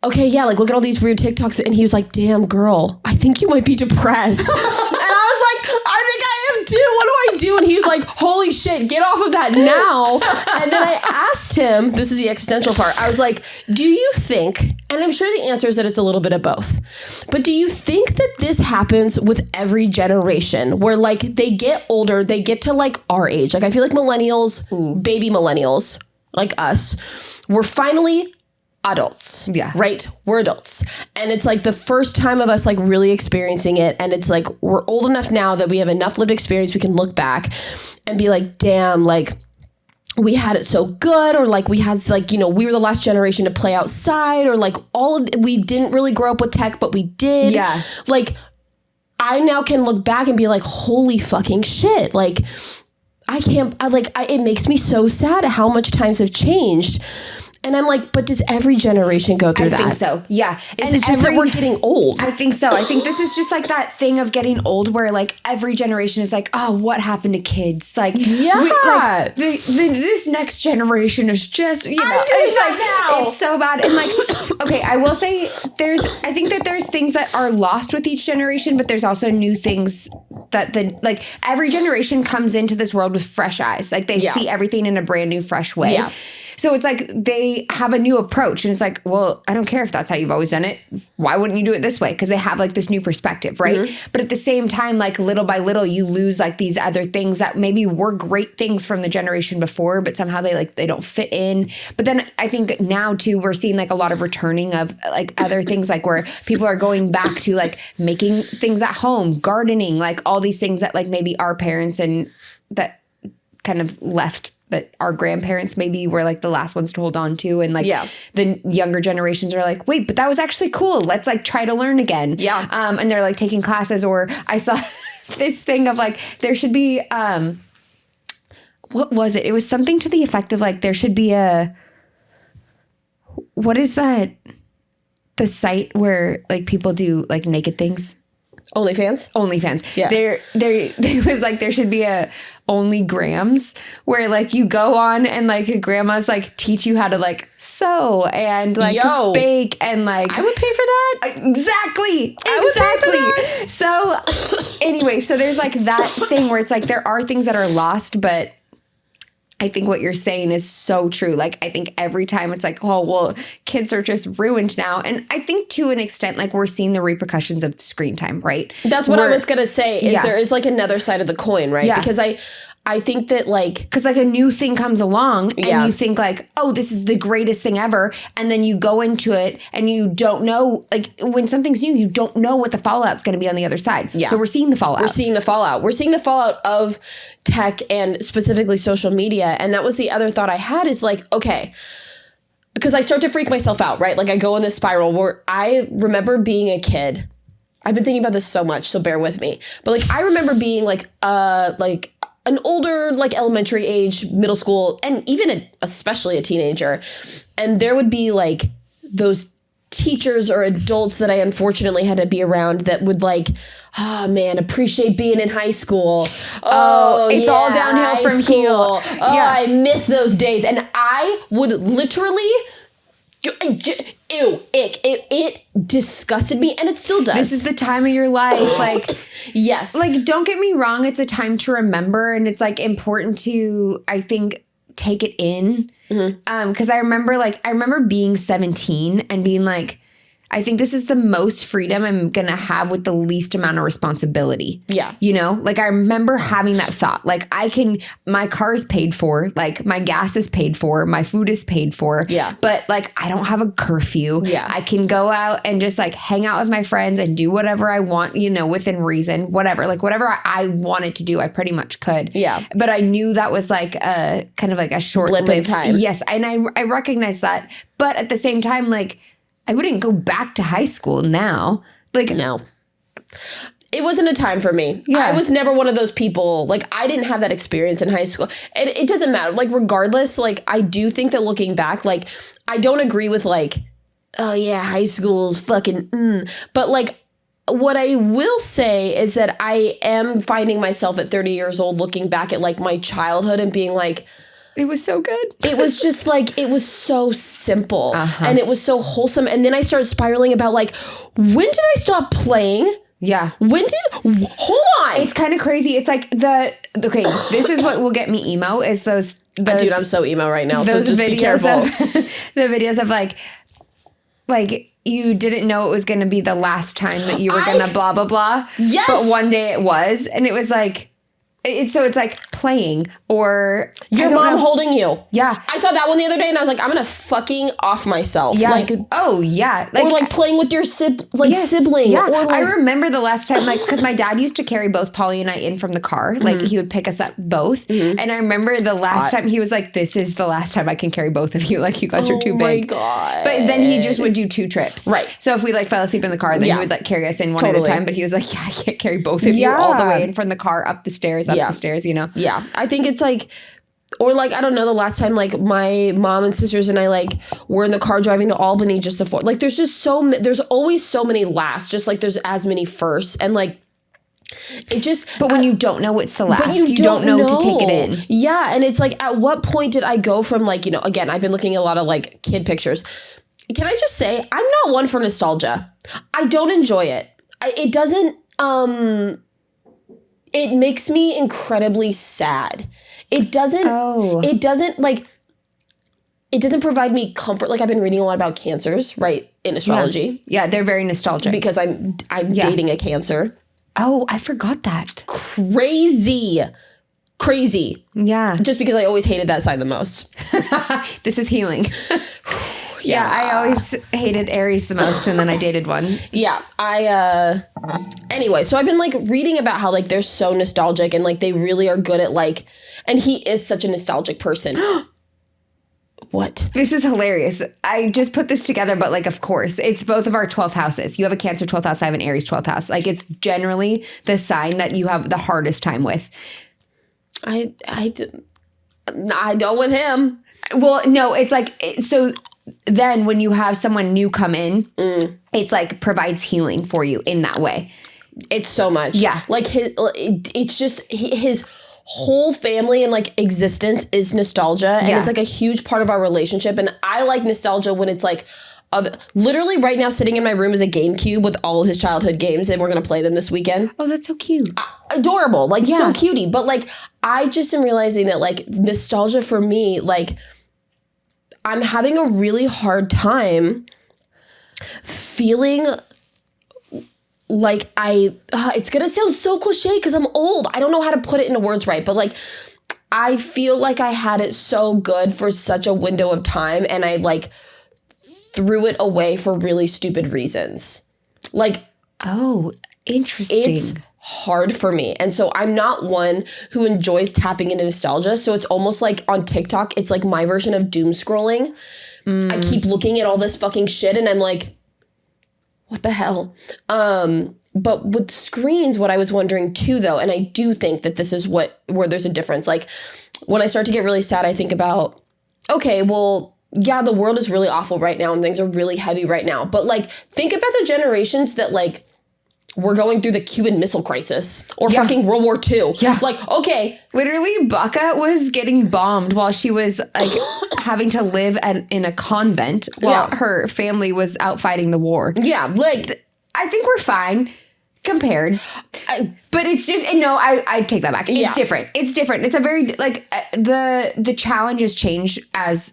okay, yeah, like look at all these weird TikToks, and he was like, damn girl, I think you might be depressed. And I was like, I think I am too. What do I do? And he was like, holy shit, get off of that now. And then I asked him, this is the existential part, I was like, do you think, and I'm sure the answer is that it's a little bit of both, but do you think that this happens with every generation where like they get older, they get to like our age? Like I feel like millennials, baby millennials, like us, we're finally adults. Yeah. Right? We're adults. And it's like the first time of us like really experiencing it. And it's like we're old enough now that we have enough lived experience we can look back and be like, damn, like we had it so good, or like we had like, you know, we were the last generation to play outside, or like we didn't really grow up with tech, but we did. Yeah. Like I now can look back and be like, holy fucking shit. Like it makes me so sad at how much times have changed. And I'm like, but does every generation go through that? I think so. Yeah. And it's just that we're getting old. I think so. I think this is just like that thing of getting old where like every generation is like, oh, what happened to kids? Like, this next generation is just, you know, it's like, now. It's so bad. And like, okay, I will say I think that there's things that are lost with each generation, but there's also new things that like every generation comes into this world with fresh eyes. Like they see everything in a brand new, fresh way. Yeah. So it's like they have a new approach, and it's like, well, I don't care if that's how you've always done it. Why wouldn't you do it this way? Because they have like this new perspective, right? Mm-hmm. But at the same time, like little by little, you lose like these other things that maybe were great things from the generation before, but somehow they don't fit in. But then I think now too, we're seeing like a lot of returning of like other things, like where people are going back to like making things at home, gardening, like all these things that like maybe our parents and that kind of left, that our grandparents maybe were like the last ones to hold on to. And like the younger generations are like, wait, but that was actually cool. Let's like try to learn again. Yeah. And they're like taking classes, or I saw this thing of like, there should be, what was it? It was something to the effect of like, there should be what is that? The site where like people do like naked things? OnlyFans. Yeah. There was like, there should be a Only Grams where like you go on and like grandmas like teach you how to like sew and like bake, and like I would pay for that. Exactly. I would pay for that. So anyway, so there's like that thing where it's like there are things that are lost, but I think what you're saying is so true. Like, I think every time it's like, oh, well, kids are just ruined now. And I think to an extent, like we're seeing the repercussions of screen time, right? That's what I was going to say is there is like another side of the coin, right? Yeah. Because I think that like... Because like a new thing comes along and you think like, oh, this is the greatest thing ever. And then you go into it and you don't know, like when something's new, you don't know what the fallout's going to be on the other side. Yeah. So we're seeing the fallout. We're seeing the fallout of tech and specifically social media. And that was the other thought I had is like, okay, because I start to freak myself out, right? Like I go in this spiral where I remember being a kid. I've been thinking about this so much, so bear with me. But like I remember being like an older, like elementary age, middle school, and even especially a teenager. And there would be like those teachers or adults that I unfortunately had to be around that would like, oh man, appreciate being in high school. Oh, it's all downhill from here. Oh, I miss those days. And I would literally... Ew, ick. It disgusted me, and it still does. This is the time of your life. Like, yes. Like, don't get me wrong. It's a time to remember, and it's like important to, I think, take it in. Mm-hmm. 'Cause I remember being 17 and being like, I think this is the most freedom I'm going to have with the least amount of responsibility. Yeah. You know, like I remember having that thought, like my car is paid for, like my gas is paid for, my food is paid for. Yeah. But like, I don't have a curfew. Yeah. I can go out and just like hang out with my friends and do whatever I want, you know, within reason, whatever, like whatever I wanted to do, I pretty much could. Yeah. But I knew that was like a kind of like a short-lived time. Yes. And I recognize that. But at the same time, like, I wouldn't go back to high school now. Like, no. It wasn't a time for me. Yeah. I was never one of those people. Like, I didn't have that experience in high school. And it doesn't matter. Like, regardless, like, I do think that looking back, like, I don't agree with, like, oh, yeah, high school's fucking, But, like, what I will say is that I am finding myself at 30 years old looking back at, like, my childhood and being like, it was so good. It was just like, it was so simple and it was so wholesome. And then I started spiraling about like, when did I stop playing? Yeah. Hold on. It's kind of crazy. It's like okay, this is what will get me emo is those dude, I'm so emo right now. So just be careful. The videos of like you didn't know it was going to be the last time that you were going to blah, blah, blah. Yes. But one day it was. And it was like, It's like playing or your mom holding you. Yeah. I saw that one the other day and I was like, I'm gonna fucking off myself. Yeah. Like, oh yeah. or like playing with your sibling. Yeah. Or like, I remember the last time, like, because my dad used to carry both Polly and I in from the car. Like he would pick us up both. And I remember the last time he was like, this is the last time I can carry both of you. Like you guys are too big. Oh my God. But then he just would do 2 trips. Right. So if we like fell asleep in the car, then he would like carry us in one at a time. But he was like, yeah, I can't carry both of you all the way in from the car up the stairs, you know? Yeah. I think it's like, or like, I don't know, the last time like my mom and sisters and I like were in the car driving to Albany just before, like there's just there's always so many lasts, just like there's as many firsts. And like, it just, but when you don't know what's the last, you don't know to take it in. Yeah. And it's like, at what point did I go from like, you know, again, I've been looking at a lot of like kid pictures. Can I just say, I'm not one for nostalgia. I don't enjoy it. It doesn't, it makes me incredibly sad. It doesn't provide me comfort. Like I've been reading a lot about cancers, right? In astrology. Yeah, they're very nostalgic. Because I'm dating a Cancer. Oh, I forgot that. Crazy. Yeah. Just because I always hated that sign the most. This is healing. Yeah, I always hated Aries the most, and then I dated one. Yeah, anyway, so I've been like reading about how like they're so nostalgic and like they really are good at like, and he is such a nostalgic person. What? This is hilarious. I just put this together, but like, of course, it's both of our 12th houses. You have a Cancer 12th house, I have an Aries 12th house. Like it's generally the sign that you have the hardest time with. I don't with him. Well, no, it's like, so then when you have someone new come in, it's like provides healing for you in that way. It's so much. Yeah. Like it's just his whole family and like existence is nostalgia. And it's like a huge part of our relationship. And I like nostalgia when it's like, literally right now sitting in my room is a GameCube with all of his childhood games. And we're going to play them this weekend. Oh, that's so cute. Adorable. Like so cutie. But like, I just am realizing that like nostalgia for me, like, I'm having a really hard time feeling like it's going to sound so cliche because I'm old. I don't know how to put it into words right, but like, I feel like I had it so good for such a window of time and I like threw it away for really stupid reasons. Like, oh, interesting. It's hard for me. And so I'm not one who enjoys tapping into nostalgia. So it's almost like on TikTok, it's like my version of doom scrolling. I keep looking at all this fucking shit and I'm like, what the hell? But with screens, what I was wondering too, though, and I do think that this is where there's a difference. Like when I start to get really sad, I think about, okay, well, yeah, the world is really awful right now and things are really heavy right now. But like, think about the generations that like, we're going through the Cuban Missile Crisis or fucking World War II. Yeah. Like, okay. Literally, Baka was getting bombed while she was like having to live in a convent while her family was out fighting the war. Yeah. Like, I think we're fine compared. But it's just, no, I take that back. It's different. It's different. It's a very, like, the challenges change as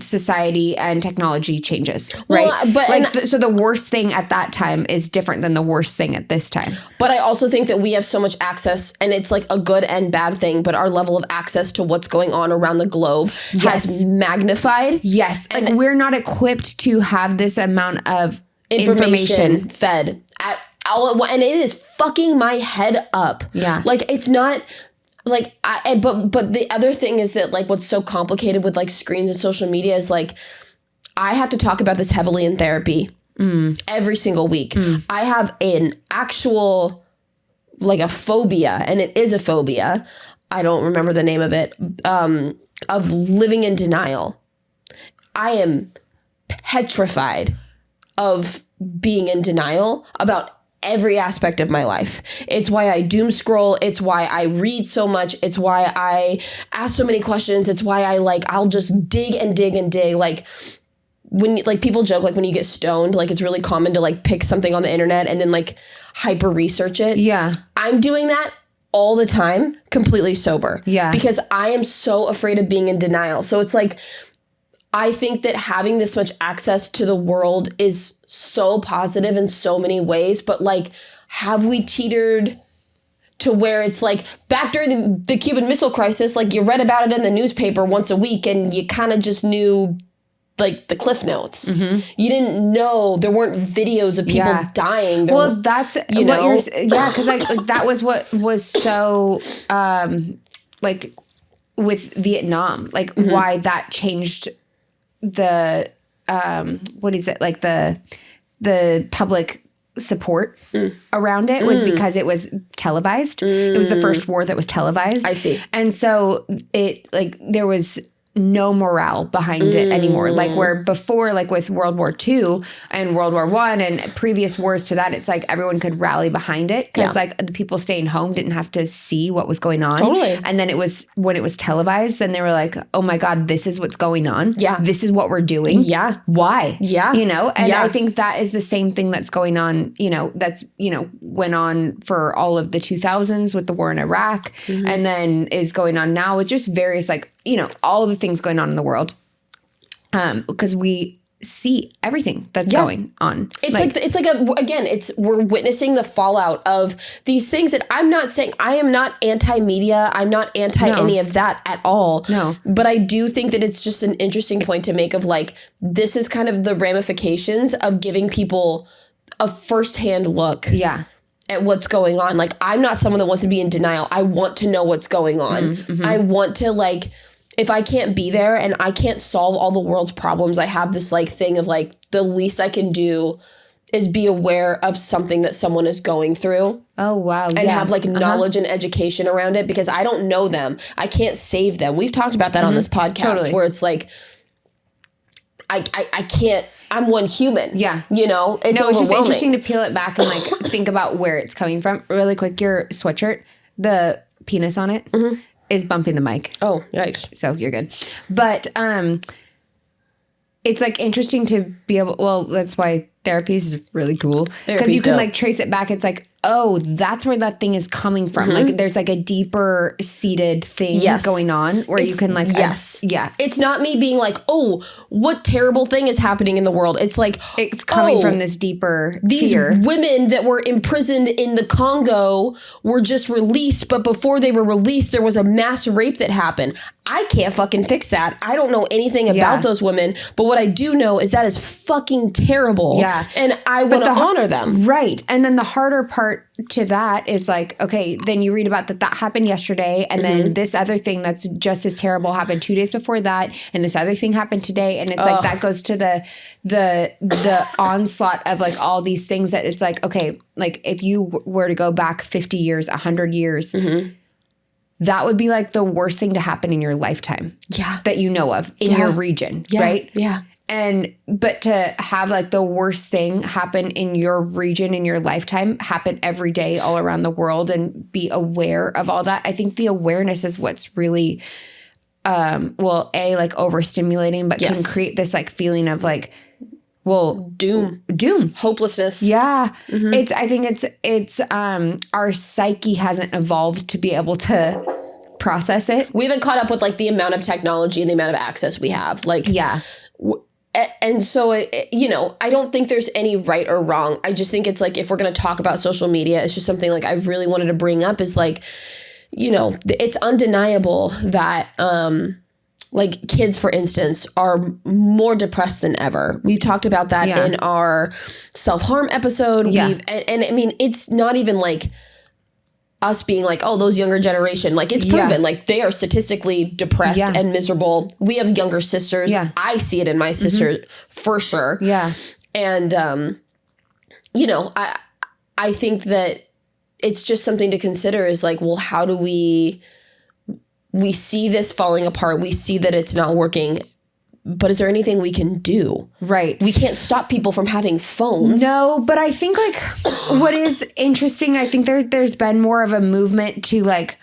society and technology changes, right? Well, but like, so the worst thing at that time is different than the worst thing at this time. But I also think that we have so much access, and it's like a good and bad thing, but our level of access to what's going on around the globe has magnified. Yes. Like we're not equipped to have this amount of information fed at all, and it is fucking my head up. Yeah. Like it's not like but the other thing is that like what's so complicated with like screens and social media is like I have to talk about this heavily in therapy every single week. I have an actual like a phobia, and it is a phobia. I don't remember the name of it, of living in denial. I am petrified of being in denial about every aspect of my life. It's why I doom scroll. It's why I read so much. It's why I ask so many questions. It's why I'll just dig and dig and dig. Like when like people joke, like when you get stoned, like it's really common to like pick something on the internet and then like hyper research it. Yeah. I'm doing that all the time, completely sober. Yeah. Because I am so afraid of being in denial. So it's like, I think that having this much access to the world is so positive in so many ways, but like, have we teetered to where it's like back during the Cuban Missile Crisis, like you read about it in the newspaper once a week and you kind of just knew like the cliff notes. You didn't know, there weren't videos of people dying. Well, that's what you're, because like that was what was so like with Vietnam, like why that changed the what is it, like the public support around it was because it was televised. It was the first war that was televised. I see. And so it, like, there was no morale behind it anymore. Like where before, like with World War II and World War I and previous wars to that, it's like everyone could rally behind it because like the people staying home didn't have to see what was going on. Totally. And then it was, when it was televised, then they were like, oh my God, this is what's going on. Yeah. This is what we're doing. Yeah. Why? Yeah. You know? And Yeah. I think that is the same thing that's going on, you know, that's, you know, went on for all of the 2000s with the war in Iraq and then is going on now with just various, like, you know, all of the things going on in the world. Because we see everything that's going on. It's we're witnessing the fallout of these things that I'm not saying, I am not anti-media. I'm not anti any of that at all. No. But I do think that it's just an interesting point to make of like, this is kind of the ramifications of giving people a firsthand look. Yeah. At what's going on. Like, I'm not someone that wants to be in denial. I want to know what's going on. I want to, like, if I can't be there and I can't solve all the world's problems, I have this like thing of like, the least I can do is be aware of something that someone is going through. Oh, wow. And have like knowledge and education around it, because I don't know them. I can't save them. We've talked about that on this podcast where it's like, I can't, I'm one human. Yeah. You know, it's just interesting to peel it back and like think about where it's coming from. Really quick, your sweatshirt, the penis on it is bumping the mic. Oh, yikes. So you're good. But it's like interesting to be able, well, that's why therapy is really cool. Because you can like trace it back. It's like, oh, that's where that thing is coming from. Like there's like a deeper seated thing going on where you can like, It's not me being like, oh, what terrible thing is happening in the world. It's like, it's coming from this deeper these fear. Women that were imprisoned in the Congo were just released, but before they were released, there was a mass rape that happened. I can't fucking fix that. I don't know anything about those women, but what I do know is that is fucking terrible. Yeah. And I want to honor them. Right. And then the harder part to that is like, okay, then you read about that happened yesterday, and then this other thing that's just as terrible happened 2 days before that, and this other thing happened today, and it's like that goes to the onslaught of like all these things that it's like, okay, like if you were to go back 50 years, 100 years, that would be like the worst thing to happen in your lifetime. Yeah. That you know of in your region, right? Yeah. But to have like the worst thing happen in your region in your lifetime happen every day all around the world and be aware of all that. I think the awareness is what's really, like overstimulating, but can create this like feeling of like, well, doom, hopelessness. Yeah. I think it's our psyche hasn't evolved to be able to process it. We haven't caught up with like the amount of technology and the amount of access we have. Like, and so, I don't think there's any right or wrong. I just think it's like, if we're going to talk about social media, it's just something like I really wanted to bring up is like, it's undeniable that, like kids, for instance, are more depressed than ever. We've talked about that in our self-harm episode. And I mean, it's not even like us being like, oh, those younger generation, like it's proven like they are statistically depressed and miserable. We have younger sisters. I see it in my sister for sure. And, I think that it's just something to consider is like, well, how do we see this falling apart. We see that it's not working. But is there anything we can do? Right. We can't stop people from having phones. No, but I think like what is interesting, I think there's been more of a movement to like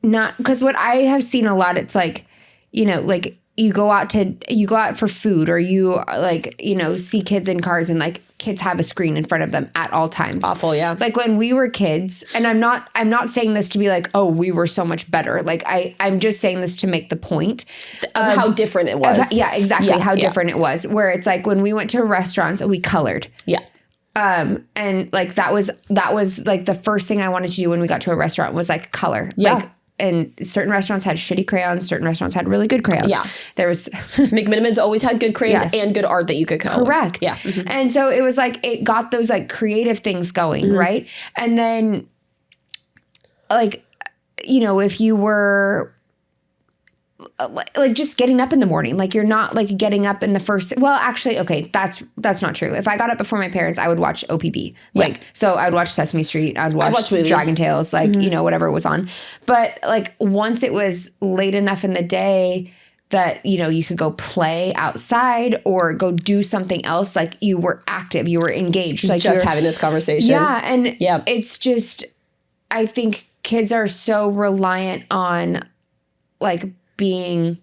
not, because what I have seen a lot, it's like, like you go out for food, or you like, see kids in cars and like kids have a screen in front of them at all times. Awful, yeah. Like when we were kids, and I'm not saying this to be like, oh, we were so much better. Like I'm just saying this to make the point of how different it was. How different it was. Where it's like when we went to restaurants, we colored. Yeah. And like that was like the first thing I wanted to do when we got to a restaurant was like color. Yeah. Like, and certain restaurants had shitty crayons. Certain restaurants had really good crayons. Yeah. There was McMiniman's always had good crayons and good art that you could color. Correct. Yeah. And so it was like, it got those like creative things going. Right. And then like, you know, if you were like just getting up in the morning, like you're not like getting up in the first, well, actually, okay, that's not true. If I got up before my parents, I would watch OPB. Like, so I would watch Sesame Street. I'd watch Dragon Tales, like, you know, whatever was on. But like once it was late enough in the day that, you know, you could go play outside or go do something else, like you were active, you were engaged. Like just having this conversation. Yeah. And it's just, I think kids are so reliant on like being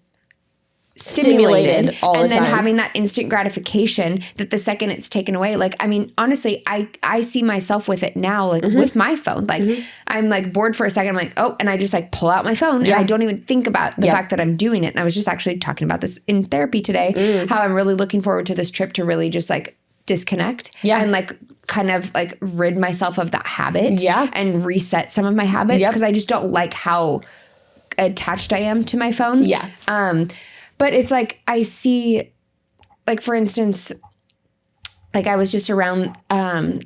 stimulated all the time. And then having that instant gratification that the second it's taken away. Like, I mean, honestly, I see myself with it now, like with my phone. Like I'm like bored for a second. I'm like, oh, and I just like pull out my phone and I don't even think about the fact that I'm doing it. And I was just actually talking about this in therapy today, how I'm really looking forward to this trip to really just like disconnect and like kind of like rid myself of that habit and reset some of my habits because I just don't like how attached I am to my phone. Yeah. But it's like I see, like for instance, like I was just around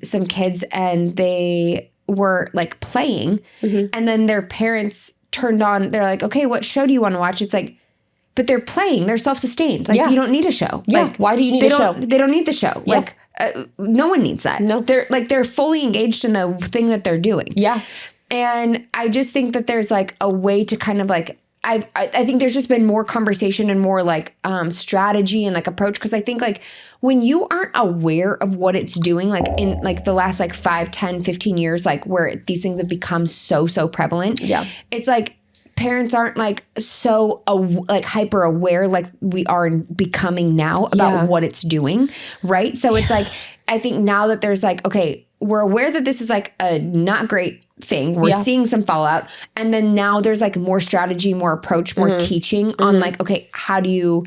some kids and they were like playing and then their parents turned on, they're like, okay, what show do you want to watch? It's like, but they're playing, they're self-sustained. Like you don't need a show. Yeah. Like, why do you need a show? They don't need the show. Yeah. Like no one needs that. No. They're fully engaged in the thing that they're doing. Yeah. And I just think that there's like a way to kind of like, I think there's just been more conversation and more like strategy and like approach. Cause I think like when you aren't aware of what it's doing, like in like the last like 5, 10, 15 years, like where these things have become so prevalent. Yeah. It's like parents aren't like so like hyper aware like we are becoming now about what it's doing. Right. So it's like, I think now that there's like, okay, we're aware that this is like a not great thing. We're seeing some fallout. And then now there's like more strategy, more approach, more teaching on like, okay, how do you,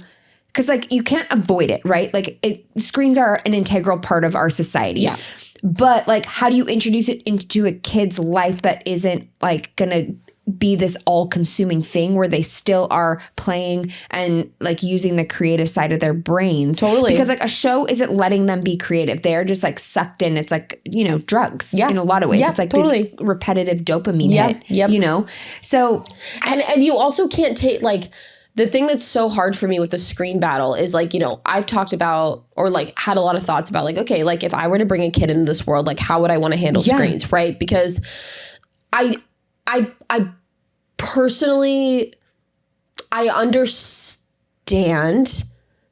because like you can't avoid it, right? Like screens are an integral part of our society. Yeah. But like, how do you introduce it into a kid's life that isn't like going to be this all-consuming thing where they still are playing and like using the creative side of their brains. Totally. Because like a show isn't letting them be creative. They're just like sucked in. It's like, you know, drugs in a lot of ways. It's like this repetitive dopamine hit, you know? So. And you also can't take like, the thing that's so hard for me with the screen battle is like, you know, I've talked about or like had a lot of thoughts about like, okay, like if I were to bring a kid into this world, like how would I want to handle screens, right? Because I personally, I understand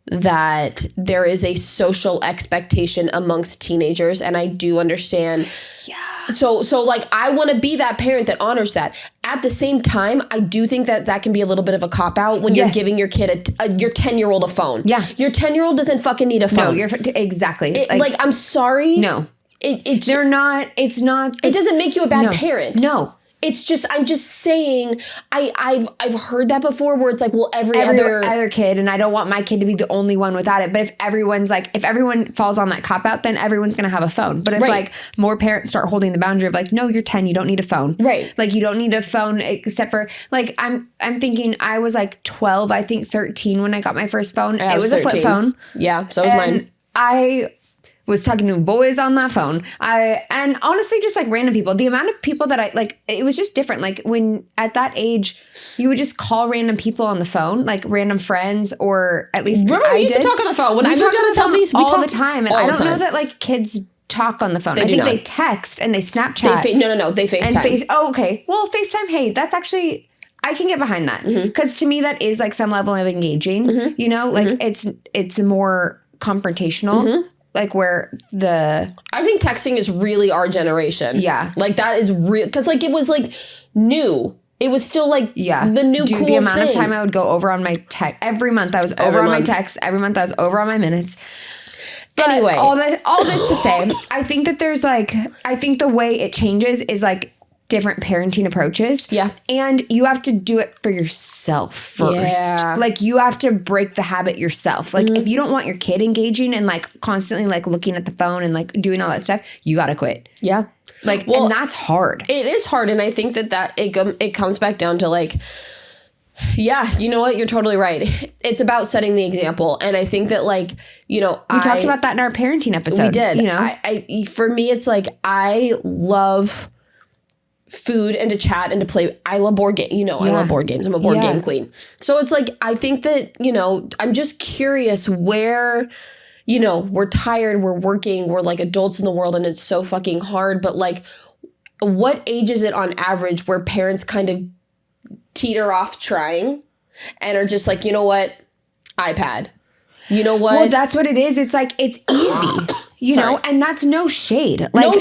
that there is a social expectation amongst teenagers, and I do understand. Yeah. So like I want to be that parent that honors that. At the same time, I do think that can be a little bit of a cop out when you're giving your kid your 10-year-old a phone. Yeah. Your 10-year-old doesn't fucking need a phone. No, exactly. Like I'm sorry. No. They're not. It's not. It doesn't make you a bad parent. No. It's just, I'm just saying, I've heard that before where it's like, well, every other kid, and I don't want my kid to be the only one without it. But if everyone falls on that cop out, then everyone's going to have a phone. But if like more parents start holding the boundary of like, no, you're 10, you don't need a phone. Right. Like you don't need a phone except for like, I'm thinking I was like 12, I think 13 when I got my first phone. It was 13. A flip phone. Yeah. So was mine. I was talking to boys on that phone. And honestly, just like random people, the amount of people that I like, it was just different. Like when at that age, you would just call random people on the phone, like random friends, or at least remember we used to talk on the phone when I moved out of Southeast. We all the time, and I don't know that like kids talk on the phone. I think they text and they Snapchat. No, they FaceTime. Oh, okay. Well, FaceTime. Hey, that's actually. I can get behind that because to me that is like some level of engaging. You know, like it's more confrontational. Like where I think texting is really our generation. Yeah. Like that is real. Cause like it was like new. It was still like the new cool the amount of time I would go over on my text. Every month I was over on my text. Every month I was over on my minutes. But anyway. All this to say, I think that there's like, I think the way it changes is like different parenting approaches. Yeah. And you have to do it for yourself first. Yeah. Like you have to break the habit yourself. Like if you don't want your kid engaging and like constantly like looking at the phone and like doing all that stuff, you got to quit. Yeah. Like, and that's hard. It is hard. And I think that it comes back down to like, yeah, you know what? You're totally right. It's about setting the example. And I think that like, you know, We talked about that in our parenting episode. we did. You know, I for me, it's like, I love food and to chat and to play. I love board game. You know, I love board games. I'm a board game queen. So it's like, I think that, you know, I'm just curious where, you know, we're tired, we're working, we're like adults in the world and it's so fucking hard. But like, what age is it on average where parents kind of teeter off trying and are just like, you know what, iPad. You know what? well, that's what it is. It's like, it's easy, you know, and that's no shade. Like, No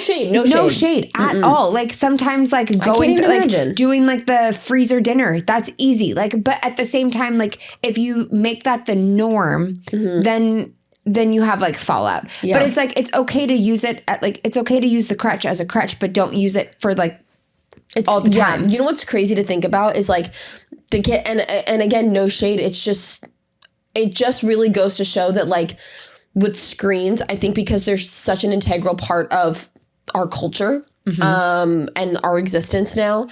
shade at all. Like sometimes like going even like imagine. doing like the freezer dinner, that's easy. Like, but at the same time, like if you make that the norm, then you have like fallout. Yeah. But it's like, it's okay to use it at like, it's okay to use the crutch as a crutch, but don't use it for like all the time. You know what's crazy to think about is like the kid, and again, no shade. It just really goes to show that like with screens, I think because they're such an integral part of our culture and our existence now,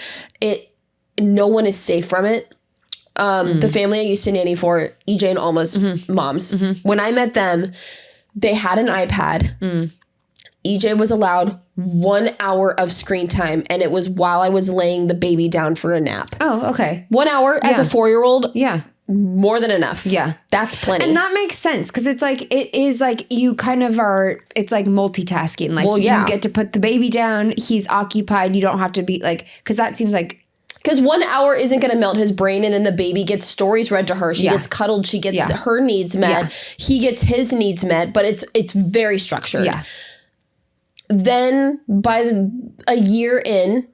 no one is safe from it. The family I used to nanny for, EJ and Alma's moms, when I met them, they had an iPad. EJ was allowed 1 hour of screen time, and it was while I was laying the baby down for a nap. Oh, okay. 1 hour as a 4-year-old, Yeah. more than enough. Yeah. That's plenty. And that makes sense because it's like, it is like you kind of are, it's like multitasking. Like you get to put the baby down, he's occupied, you don't have to be like, because that seems like. Because 1 hour isn't going to melt his brain, and then the baby gets stories read to her. She gets cuddled. She gets her needs met. He gets his needs met, but it's very structured. Yeah. Then by a year in,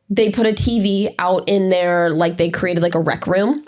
they put a TV out in there, like they created like a rec room.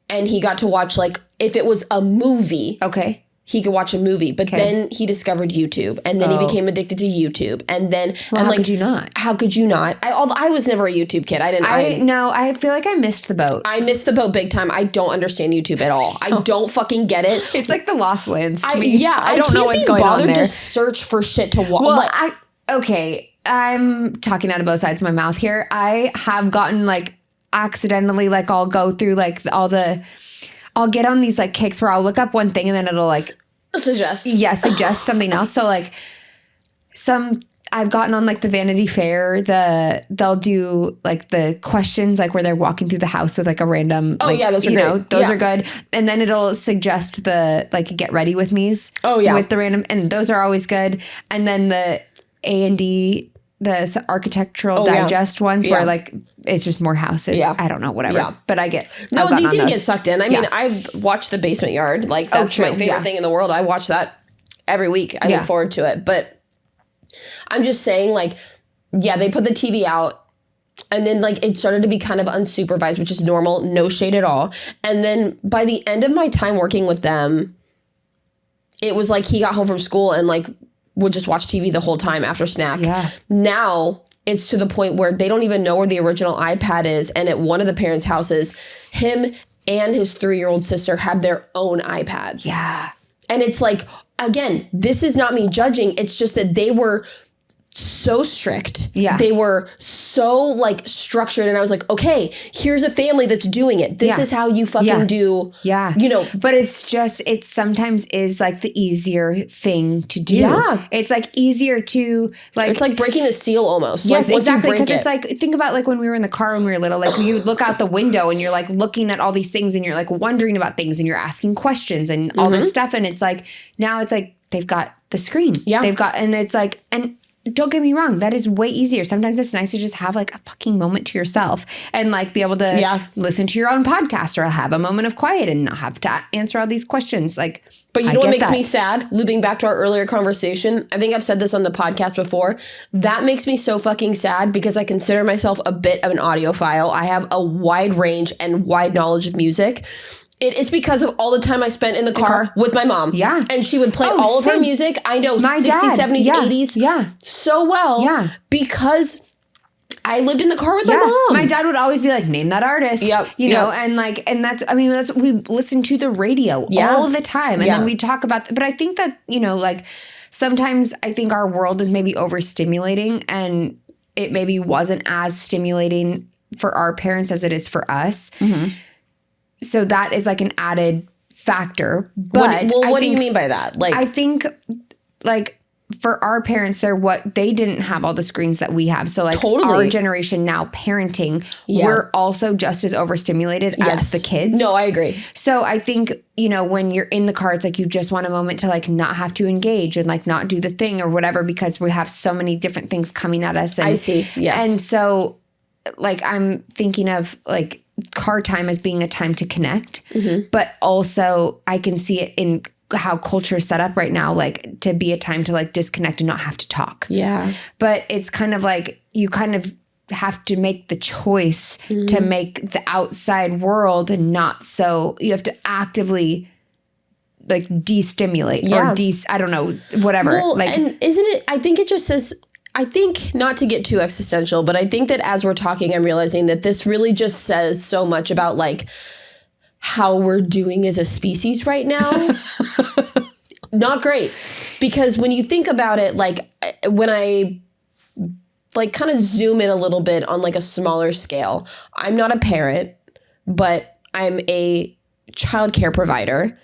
And he got to watch like, if it was a movie. Okay. He could watch a movie, but then he discovered YouTube, and then he became addicted to YouTube, and then How could you not? How could you not? I was never a YouTube kid. I feel like I missed the boat. I missed the boat big time. I don't understand YouTube at all. I don't fucking get it. It's like the Lost Lands to me. Yeah, I don't know what's going on there. Bothered to search for shit to watch. Well, okay, I'm talking out of both sides of my mouth here. I have gotten like accidentally, like I'll go through like I'll get on these like kicks where I'll look up one thing and then it'll like suggest something else. So like I've gotten on like the Vanity Fair, they'll do like the questions like where they're walking through the house with like a random those are great. Those are good. And then it'll suggest the like get ready with me's with the random, and those are always good. And then the aaaaand, the architectural digest ones where like it's just more houses. I don't know, whatever. But I get it's easy to get sucked in. I mean, I've watched The Basement Yard. Like that's my favorite thing in the world. I watch that every week. I look forward to it. But I'm just saying, like, they put the TV out, and then like it started to be kind of unsupervised, which is normal, no shade at all. And then by the end of my time working with them, it was like he got home from school and like would just watch TV the whole time after snack. Now it's to the point where they don't even know where the original iPad is. And at one of the parents' houses, him and his 3-year-old sister had their own iPads. And it's like, again, this is not me judging. It's just that they were so strict. They were so like structured, and I was like, okay, here's a family that's doing it. This is how you fucking do. You know, but it's just, it sometimes is like the easier thing to do. It's like easier to like, it's like breaking the seal almost. Yes, like, exactly. Because it's like, think about like when we were in the car when we were little, like you would look out the window and you're like looking at all these things and you're like wondering about things and you're asking questions and all this stuff. And it's like, now it's like, they've got the screen. They've got, and it's like, and don't get me wrong, that is way easier. Sometimes it's nice to just have like a fucking moment to yourself and like be able to listen to your own podcast or have a moment of quiet and not have to answer all these questions. Like, but you know what makes me sad? Looping back to our earlier conversation, I think I've said this on the podcast before. That makes me so fucking sad because I consider myself a bit of an audiophile. I have a wide range and wide knowledge of music. It's because of all the time I spent in the car with my mom. And she would play all of her music. I know, 60s, 70s, 80s so well. Because I lived in the car with my mom. My dad would always be like, name that artist. You know, and that's we listen to the radio all the time. And then we talk about, but I think that, you know, like sometimes I think our world is maybe overstimulating, and it maybe wasn't as stimulating for our parents as it is for us. So that is like an added factor. But what do you mean by that? Like, I think like for our parents, they didn't have all the screens that we have. So like our generation now parenting, we're also just as overstimulated as the kids. No, I agree. So I think, you know, when you're in the car, it's like you just want a moment to like not have to engage and like not do the thing or whatever, because we have so many different things coming at us. And, I see. Yes. And so like I'm thinking of like car time as being a time to connect, but also I can see it in how culture is set up right now, like to be a time to like disconnect and not have to talk. Yeah. But it's kind of like you kind of have to make the choice to make the outside world and not so you have to actively like destimulate or I don't know, whatever. Well, like, and isn't it, I think it just says, I think not to get too existential, but I think that as we're talking, I'm realizing that this really just says so much about like how we're doing as a species right now. Not great. Because when you think about it, like when I like kind of zoom in a little bit on like a smaller scale, I'm not a parent, but I'm a childcare provider.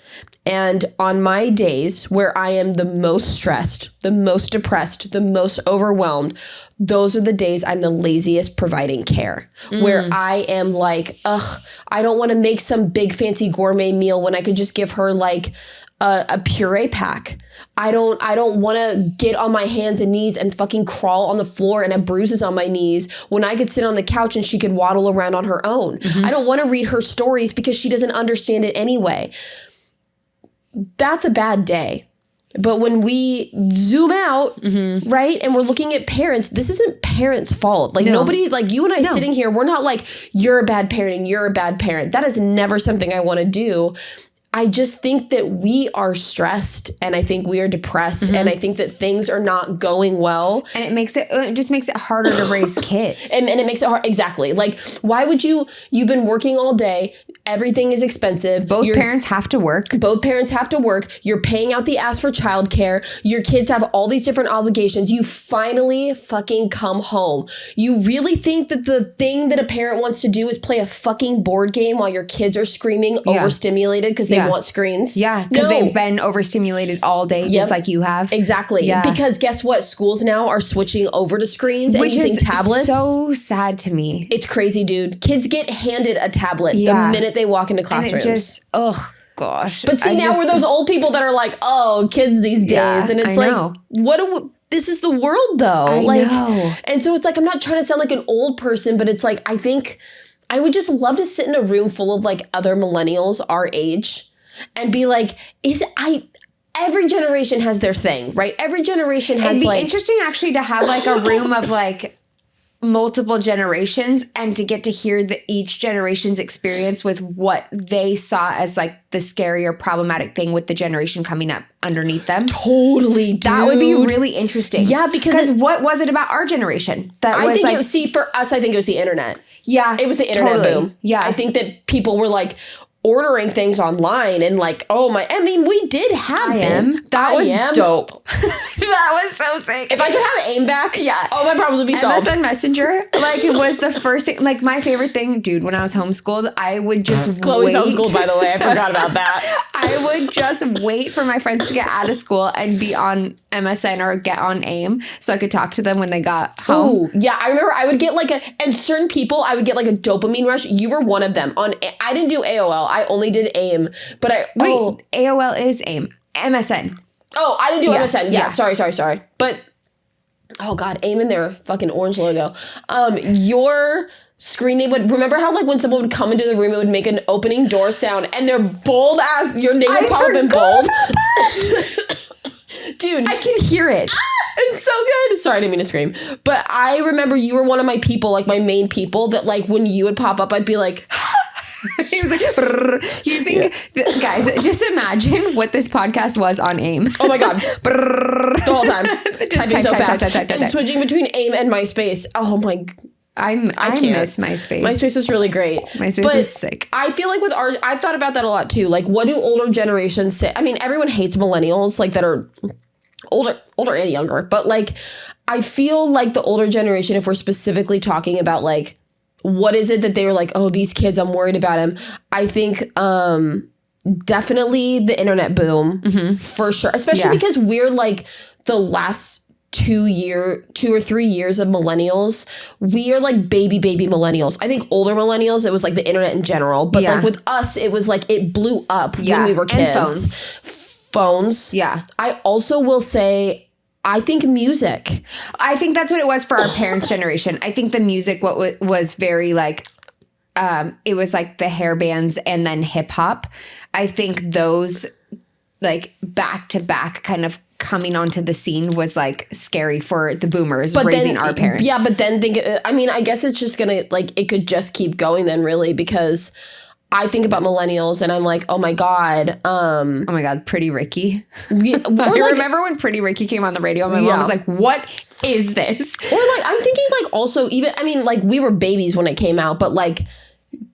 And on my days where I am the most stressed, the most depressed, the most overwhelmed, those are the days I'm the laziest providing care, where I am like, I don't want to make some big fancy gourmet meal when I could just give her like a puree pack. I don't want to get on my hands and knees and fucking crawl on the floor and have bruises on my knees when I could sit on the couch and she could waddle around on her own. I don't want to read her stories because she doesn't understand it anyway. That's a bad day. But when we zoom out, right, and we're looking at parents, this isn't parents' fault. Like nobody, like you and I sitting here, we're not like, you're a bad parent and you're a bad parent. That is never something I want to do. I just think that we are stressed and I think we are depressed and I think that things are not going well. And it just makes it harder to raise kids. And it makes it hard. Exactly. Like, why would you've been working all day. Everything is expensive. Both parents have to work. Both parents have to work. You're paying out the ass for childcare. Your kids have all these different obligations. You finally fucking come home. You really think that the thing that a parent wants to do is play a fucking board game while your kids are screaming overstimulated because they want screens? Yeah, because they've been overstimulated all day, just like you have. Exactly. Yeah. Because guess what? Schools now are switching over to screens and using tablets. So sad to me. It's crazy, dude. Kids get handed a tablet the minute they walk into classrooms. And it just, gosh. But see, now we're those old people that are like, kids these days. And it's this is the world though. I know. And so it's like, I'm not trying to sound like an old person, but it's like, I think I would just love to sit in a room full of like other millennials our age and be like, every generation has their thing, right? Every generation has It'd be interesting actually to have like a room of like multiple generations and to get to hear each generation's experience with what they saw as like the scary or problematic thing with the generation coming up underneath them. Totally, dude. That would be really interesting. Yeah, because what was it about our generation that I was think like, for us, I think it was the internet. Yeah. It was the internet boom. Yeah. I think that people were like ordering things online and like, we did have them. That was dope. That was so sick. If I could have AIM back, all my problems would be solved. MSN Messenger, like, it was the first thing, like, my favorite thing, dude, when I was homeschooled, I would just Chloe's homeschooled, by the way. I forgot about that. I would just wait for my friends to get out of school and be on MSN or get on AIM so I could talk to them when they got home. Ooh, yeah, I remember I would get and certain people, I would get like a dopamine rush. You were one of them. I didn't do AOL. I only did AIM, but AOL is AIM. MSN. Oh, I didn't do MSN. Yeah, sorry. But, oh God, AIM in their fucking orange logo. Your screen name would, remember how like when someone would come into the room, it would make an opening door sound and their bold ass, your name would pop up in bold. Dude. I can hear it. It's so good. Sorry, I didn't mean to scream. But I remember you were one of my people, like my main people that like when you would pop up, I'd be like... He was like, you think, guys, just imagine what this podcast was on AIM. Oh my God. The whole time. Typing so fast. Type. Switching between AIM and MySpace. Oh my. I miss MySpace. MySpace was really great. MySpace is sick. I feel like I've thought about that a lot too. Like, what do older generations say? I mean, everyone hates millennials, like that are older and younger. But like, I feel like the older generation, if we're specifically talking about like, what is it that they were like, oh, these kids, I'm worried about them. I think definitely the internet boom for sure, especially because we're like the last 2 or 3 years of millennials. We are like baby millennials. I think older millennials, it was like the internet in general, but like with us, it was like it blew up when we were kids. And Phones. Yeah. I also will say, I think music. I think that's what it was for our parents' generation. I think the music was very like, it was like the hair bands and then hip hop. I think those like back to back kind of coming onto the scene was like scary for the boomers raising our parents. Yeah, but then I guess it's just gonna like, it could just keep going then really, because I think about millennials and I'm like, oh my God. Pretty Ricky. Remember when Pretty Ricky came on the radio? My mom was like, what is this? Or like, I'm thinking like also even, I mean, like we were babies when it came out, but like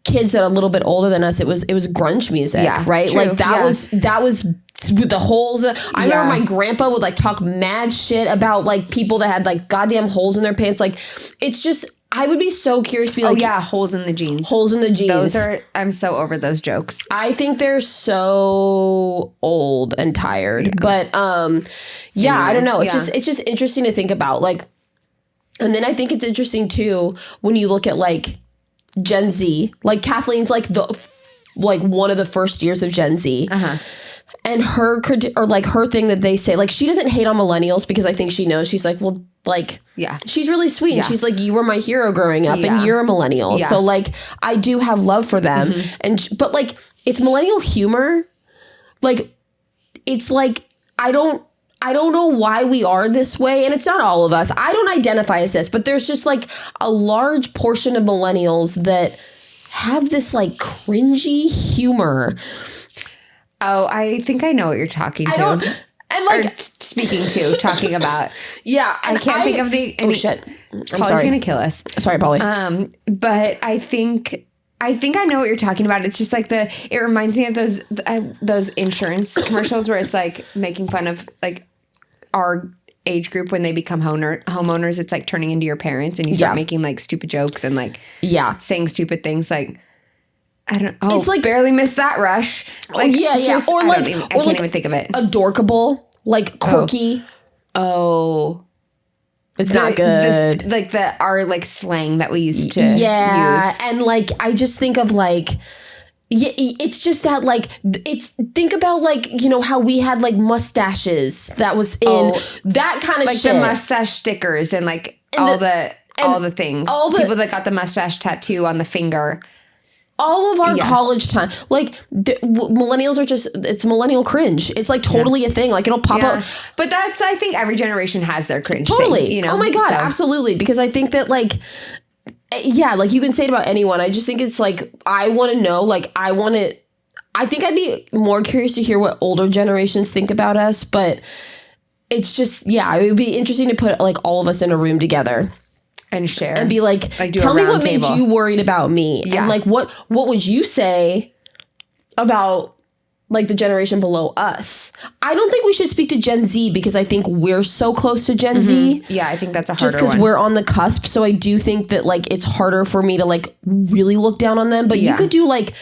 kids that are a little bit older than us, it was grunge music, right? True. Like that was with the holes. I remember my grandpa would like talk mad shit about like people that had like goddamn holes in their pants. Like it's just, I would be so curious to be like, holes in the jeans. Holes in the jeans. I'm so over those jokes. I think they're so old and tired. But anyway, I don't know. It's just interesting to think about. Like, and then I think it's interesting too when you look at like Gen Z. Like Kathleen's like one of the first years of Gen Z. And her thing that they say, like, she doesn't hate on millennials because I think she knows, she's like, well, like, she's really sweet. And she's like, you were my hero growing up and you're a millennial. So like, I do have love for them. But like, it's millennial humor. Like, it's like, I don't know why we are this way. And it's not all of us. I don't identify as this, but there's just like a large portion of millennials that have this like cringy humor. Oh, I think I know what you're talking to. Talking about. Yeah. I can't think of the... Oh, shit. Polly's going to kill us. Sorry, Polly. But I think I know what you're talking about. It's just like it reminds me of those insurance commercials where it's like making fun of like our age group when they become homeowners. It's like turning into your parents and you start making like stupid jokes and like saying stupid things like... I don't. Oh, it's like barely missed that rush. Like or I can't even think of it. Adorkable, like quirky. Oh, it's not good. Our like slang that we used to use. And like I just think of like. Yeah, it's just that like think about like, you know, how we had like mustaches that was in that kind of like shit. The mustache stickers and like all the things. People that got the mustache tattoo on the finger. All of our college time, like millennials are it's millennial cringe. It's like totally a thing. Like it'll pop up. But I think every generation has their cringe totally thing, you know? Oh my God, absolutely. Because I think that like, like you can say it about anyone. I just think it's like, I want to know, like I think I'd be more curious to hear what older generations think about us. But it's just, it would be interesting to put like all of us in a room together. And share. And be like tell me what made you worried about me. Yeah. And like, what would you say about like the generation below us? I don't think we should speak to Gen Z because I think we're so close to Gen Z. Yeah, I think that's a harder just because we're on the cusp. So I do think that like it's harder for me to like really look down on them. But you could do like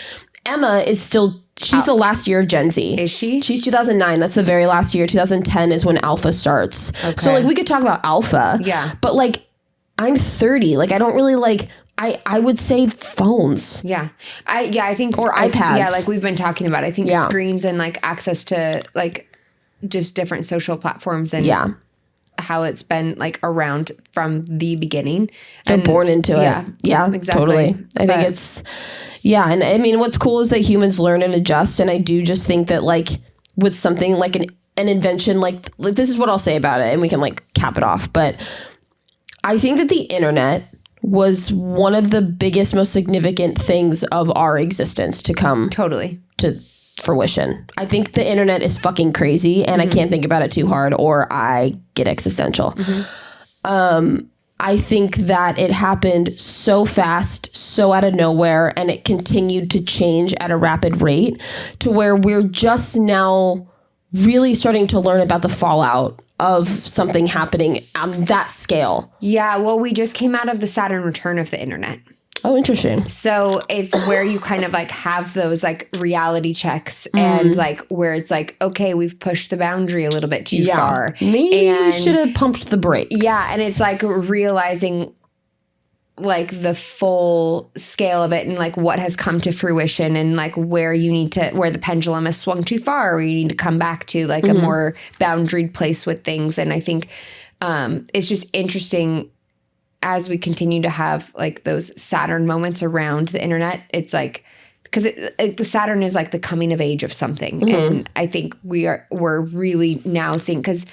Emma is still... She's the last year of Gen Z. Is she? She's 2009. That's the very last year. 2010 is when Alpha starts. Okay. So like we could talk about Alpha. Yeah. But like... I'm 30. Like, I don't really like, I would say phones. Yeah. I think. Or iPads. Like we've been talking about. I think screens and like access to like just different social platforms and how it's been like around from the beginning. They're born into it. Yeah, exactly. Totally. I think it's, and I mean, what's cool is that humans learn and adjust. And I do just think that like with something like an invention, like this is what I'll say about it and we can like cap it off. But I think that the internet was one of the biggest, most significant things of our existence to come to fruition. I think the internet is fucking crazy and I can't think about it too hard or I get existential. I think that it happened so fast, so out of nowhere, and it continued to change at a rapid rate to where we're just now really starting to learn about the fallout of something happening on that scale. Yeah, well, we just came out of the Saturn return of the internet. Oh, interesting. So it's where you kind of like have those like reality checks and like where it's like, okay, we've pushed the boundary a little bit too far. Maybe we should have pumped the brakes. Yeah, and it's like realizing like the full scale of it and like what has come to fruition and like where the pendulum has swung too far or you need to come back to like a more boundaried place with things. And I think it's just interesting as we continue to have like those Saturn moments around the internet. It's like, because the Saturn is like the coming of age of something. And I think we're really now seeing, because,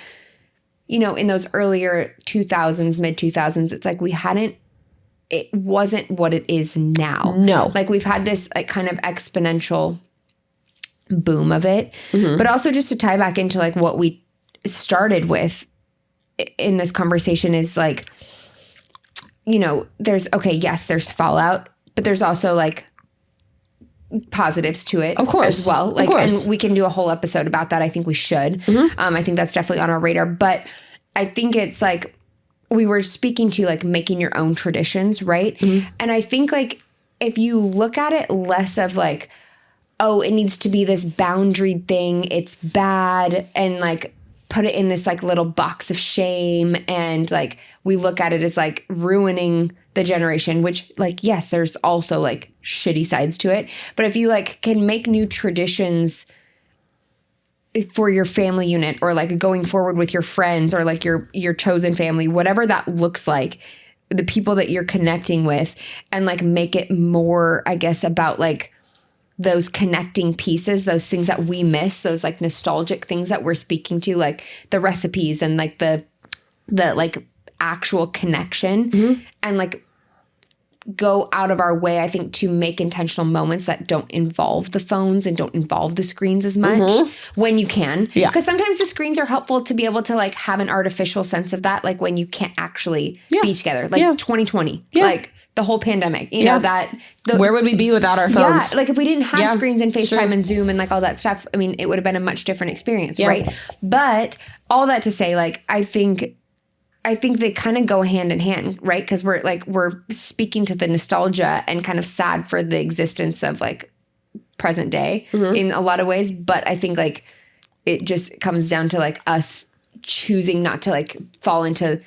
you know, in those earlier 2000s, mid 2000s, it's like it wasn't what it is now. No. Like we've had this like kind of exponential boom of it. But also just to tie back into like what we started with in this conversation is like, you know, there's fallout, but there's also like positives to it, of course, as well. Like, and we can do a whole episode about that. I think we should. I think that's definitely on our radar. But I think it's like we were speaking to like making your own traditions, right? And I think like if you look at it less of like, oh, it needs to be this boundary thing, it's bad, and like put it in this like little box of shame, and like we look at it as like ruining the generation, which like, yes, there's also like shitty sides to it. But if you like can make new traditions for your family unit or like going forward with your friends or like your chosen family, whatever that looks like, the people that you're connecting with, and like make it more, I guess, about like those connecting pieces, those things that we miss, those like nostalgic things that we're speaking to, like the recipes and like the like actual connection, and like go out of our way, I think, to make intentional moments that don't involve the phones and don't involve the screens as much when you can. Yeah. Because sometimes the screens are helpful to be able to like have an artificial sense of that, like when you can't actually be together, like 2020, like the whole pandemic, you know, where would we be without our phones? Yeah, like if we didn't have screens and FaceTime and Zoom and like all that stuff, I mean, it would have been a much different experience, right? But all that to say, like, I think they kind of go hand in hand, right? Because we're speaking to the nostalgia and kind of sad for the existence of like present day in a lot of ways. But I think like it just comes down to like us choosing not to like fall into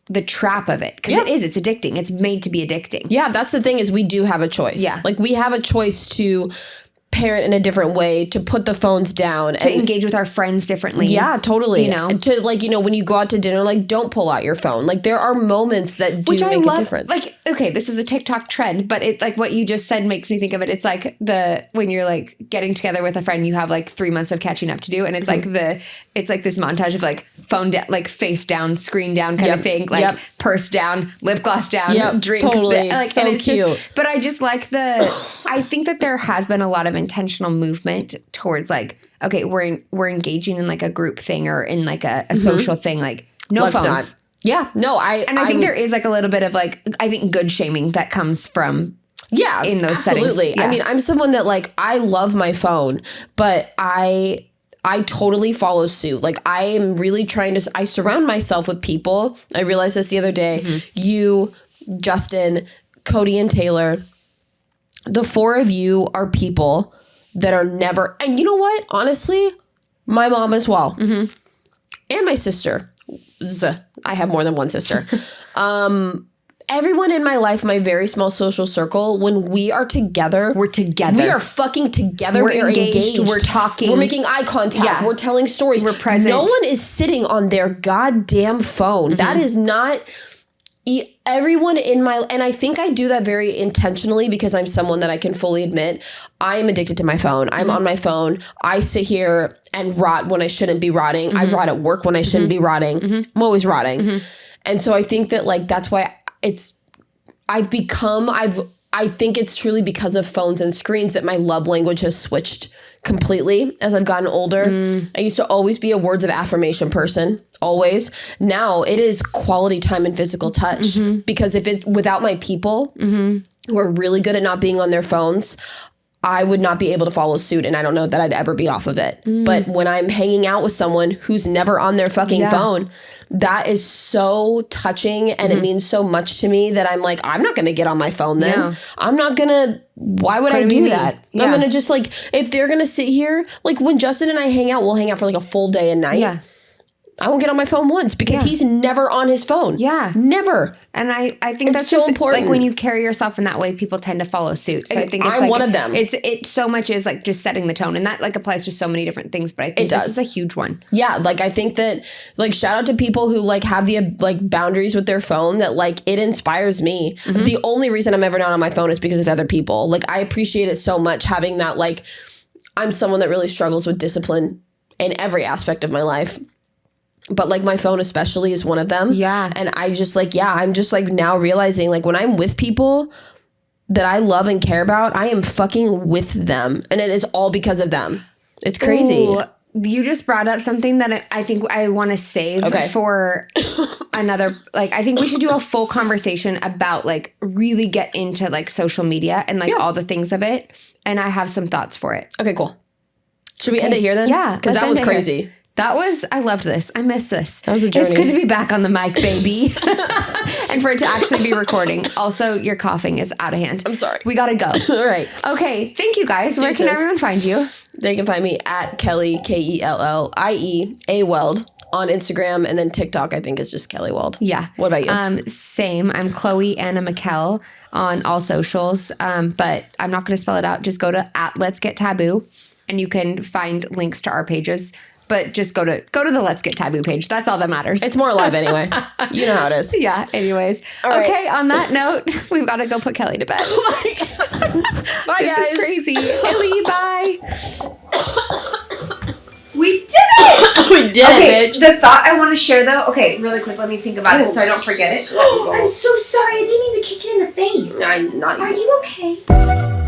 the trap of it, because it's addicting. It's made to be addicting. Yeah, that's the thing, is we do have a choice. Yeah, like we have a choice to parent in a different way, to put the phones down, to engage with our friends differently. Yeah, totally. You know, to like, you know, when you go out to dinner, like don't pull out your phone. Like there are moments that do make a difference. Like, okay, this is a TikTok trend, but it like what you just said makes me think of it. It's like when you're like getting together with a friend, you have like 3 months of catching up to do, and it's like it's like this montage of like phone down, like face down, screen down kind of thing, like purse down, lip gloss down, drinks. Totally. Like, so and it's cute. Just, but I just like I think that there has been a lot of intentional movement towards like, okay, we're engaging in like a group thing or in like a social thing, like Let's phones. Not. Yeah, no, I think there is like a little bit of like, I think good shaming that comes from in those absolutely. settings. Yeah. I mean, I'm someone that like, I love my phone, but I totally follow suit. Like I am really I surround myself with people. I realized this the other day. You, Justin, Cody, and Taylor, the four of you are people that are never, and you know what? Honestly, my mom as well. And my sister. I have more than one sister. Everyone in my life, my very small social circle, when we are together, we're together. We are fucking together. We're engaged. We're talking. We're making eye contact. Yeah. We're telling stories. We're present. No one is sitting on their goddamn phone. That is not... Everyone in my... And I think I do that very intentionally because I'm someone that I can fully admit I am addicted to my phone. I'm on my phone. I sit here and rot when I shouldn't be rotting. I rot at work when I shouldn't be rotting. I'm always rotting. And so I think that like that's why I've I think it's truly because of phones and screens that my love language has switched completely as I've gotten older. I used to always be a words of affirmation person, always. Now it is quality time and physical touch, because if it without my people who are really good at not being on their phones, I would not be able to follow suit, and I don't know that I'd ever be off of it. But when I'm hanging out with someone who's never on their fucking phone, that is so touching, and it means so much to me that I'm like, I'm not going to get on my phone then. Yeah. I'm not going to, why would I do that? Yeah. I'm going to just like, if they're going to sit here, like when Justin and I hang out, we'll hang out for like a full day and night. Yeah. I won't get on my phone once because he's never on his phone. Yeah. Never. And I think that's so just important. like when you carry yourself in that way, people tend to follow suit. So I think it's I'm like, one of them. It so much is like just setting the tone, and that like applies to so many different things. But I think this is a huge one. Yeah, like I think that like shout out to people who like have the like boundaries with their phone, that like it inspires me. The only reason I'm ever not on my phone is because of other people. Like I appreciate it so much having that. Like I'm someone that really struggles with discipline in every aspect of my life. But like my phone especially is one of them. Yeah. And I just like, I'm just like now realizing like when I'm with people that I love and care about, I am fucking with them. And it is all because of them. It's crazy. Ooh, you just brought up something that I think I want to save for another, like, I think we should do a full conversation about like really get into like social media and like all the things of it. And I have some thoughts for it. Okay, cool. Should we end it here then? Yeah. Because that was crazy. I loved this. I missed this. That was a journey. It's good to be back on the mic, baby. And for it to actually be recording. Also, your coughing is out of hand. I'm sorry. We got to go. All right. Okay. Thank you, guys. Where can everyone find you? They can find me at Kellie, Kellie, aaaaand on Instagram. And then TikTok, I think, is just Kellie Wald. Yeah. What about you? Same. I'm Chloe Anna McKell on all socials. But I'm not going to spell it out. Just go to Let's Get Taboo. And you can find links to our pages. But just go to the Let's Get Taboo page. That's all that matters. It's more alive anyway. You know how it is. Yeah. Anyways. Right. Okay. On that note, we've got to go put Kellie to bed. Oh my God. Bye, This guys. is crazy. Kellie, bye. We did it! We did it, bitch. The thought I want to share, though. Okay, really quick. Let me think about it so I don't forget it. I'm so sorry. I didn't mean to kick you in the face. No, he's not. Are you okay?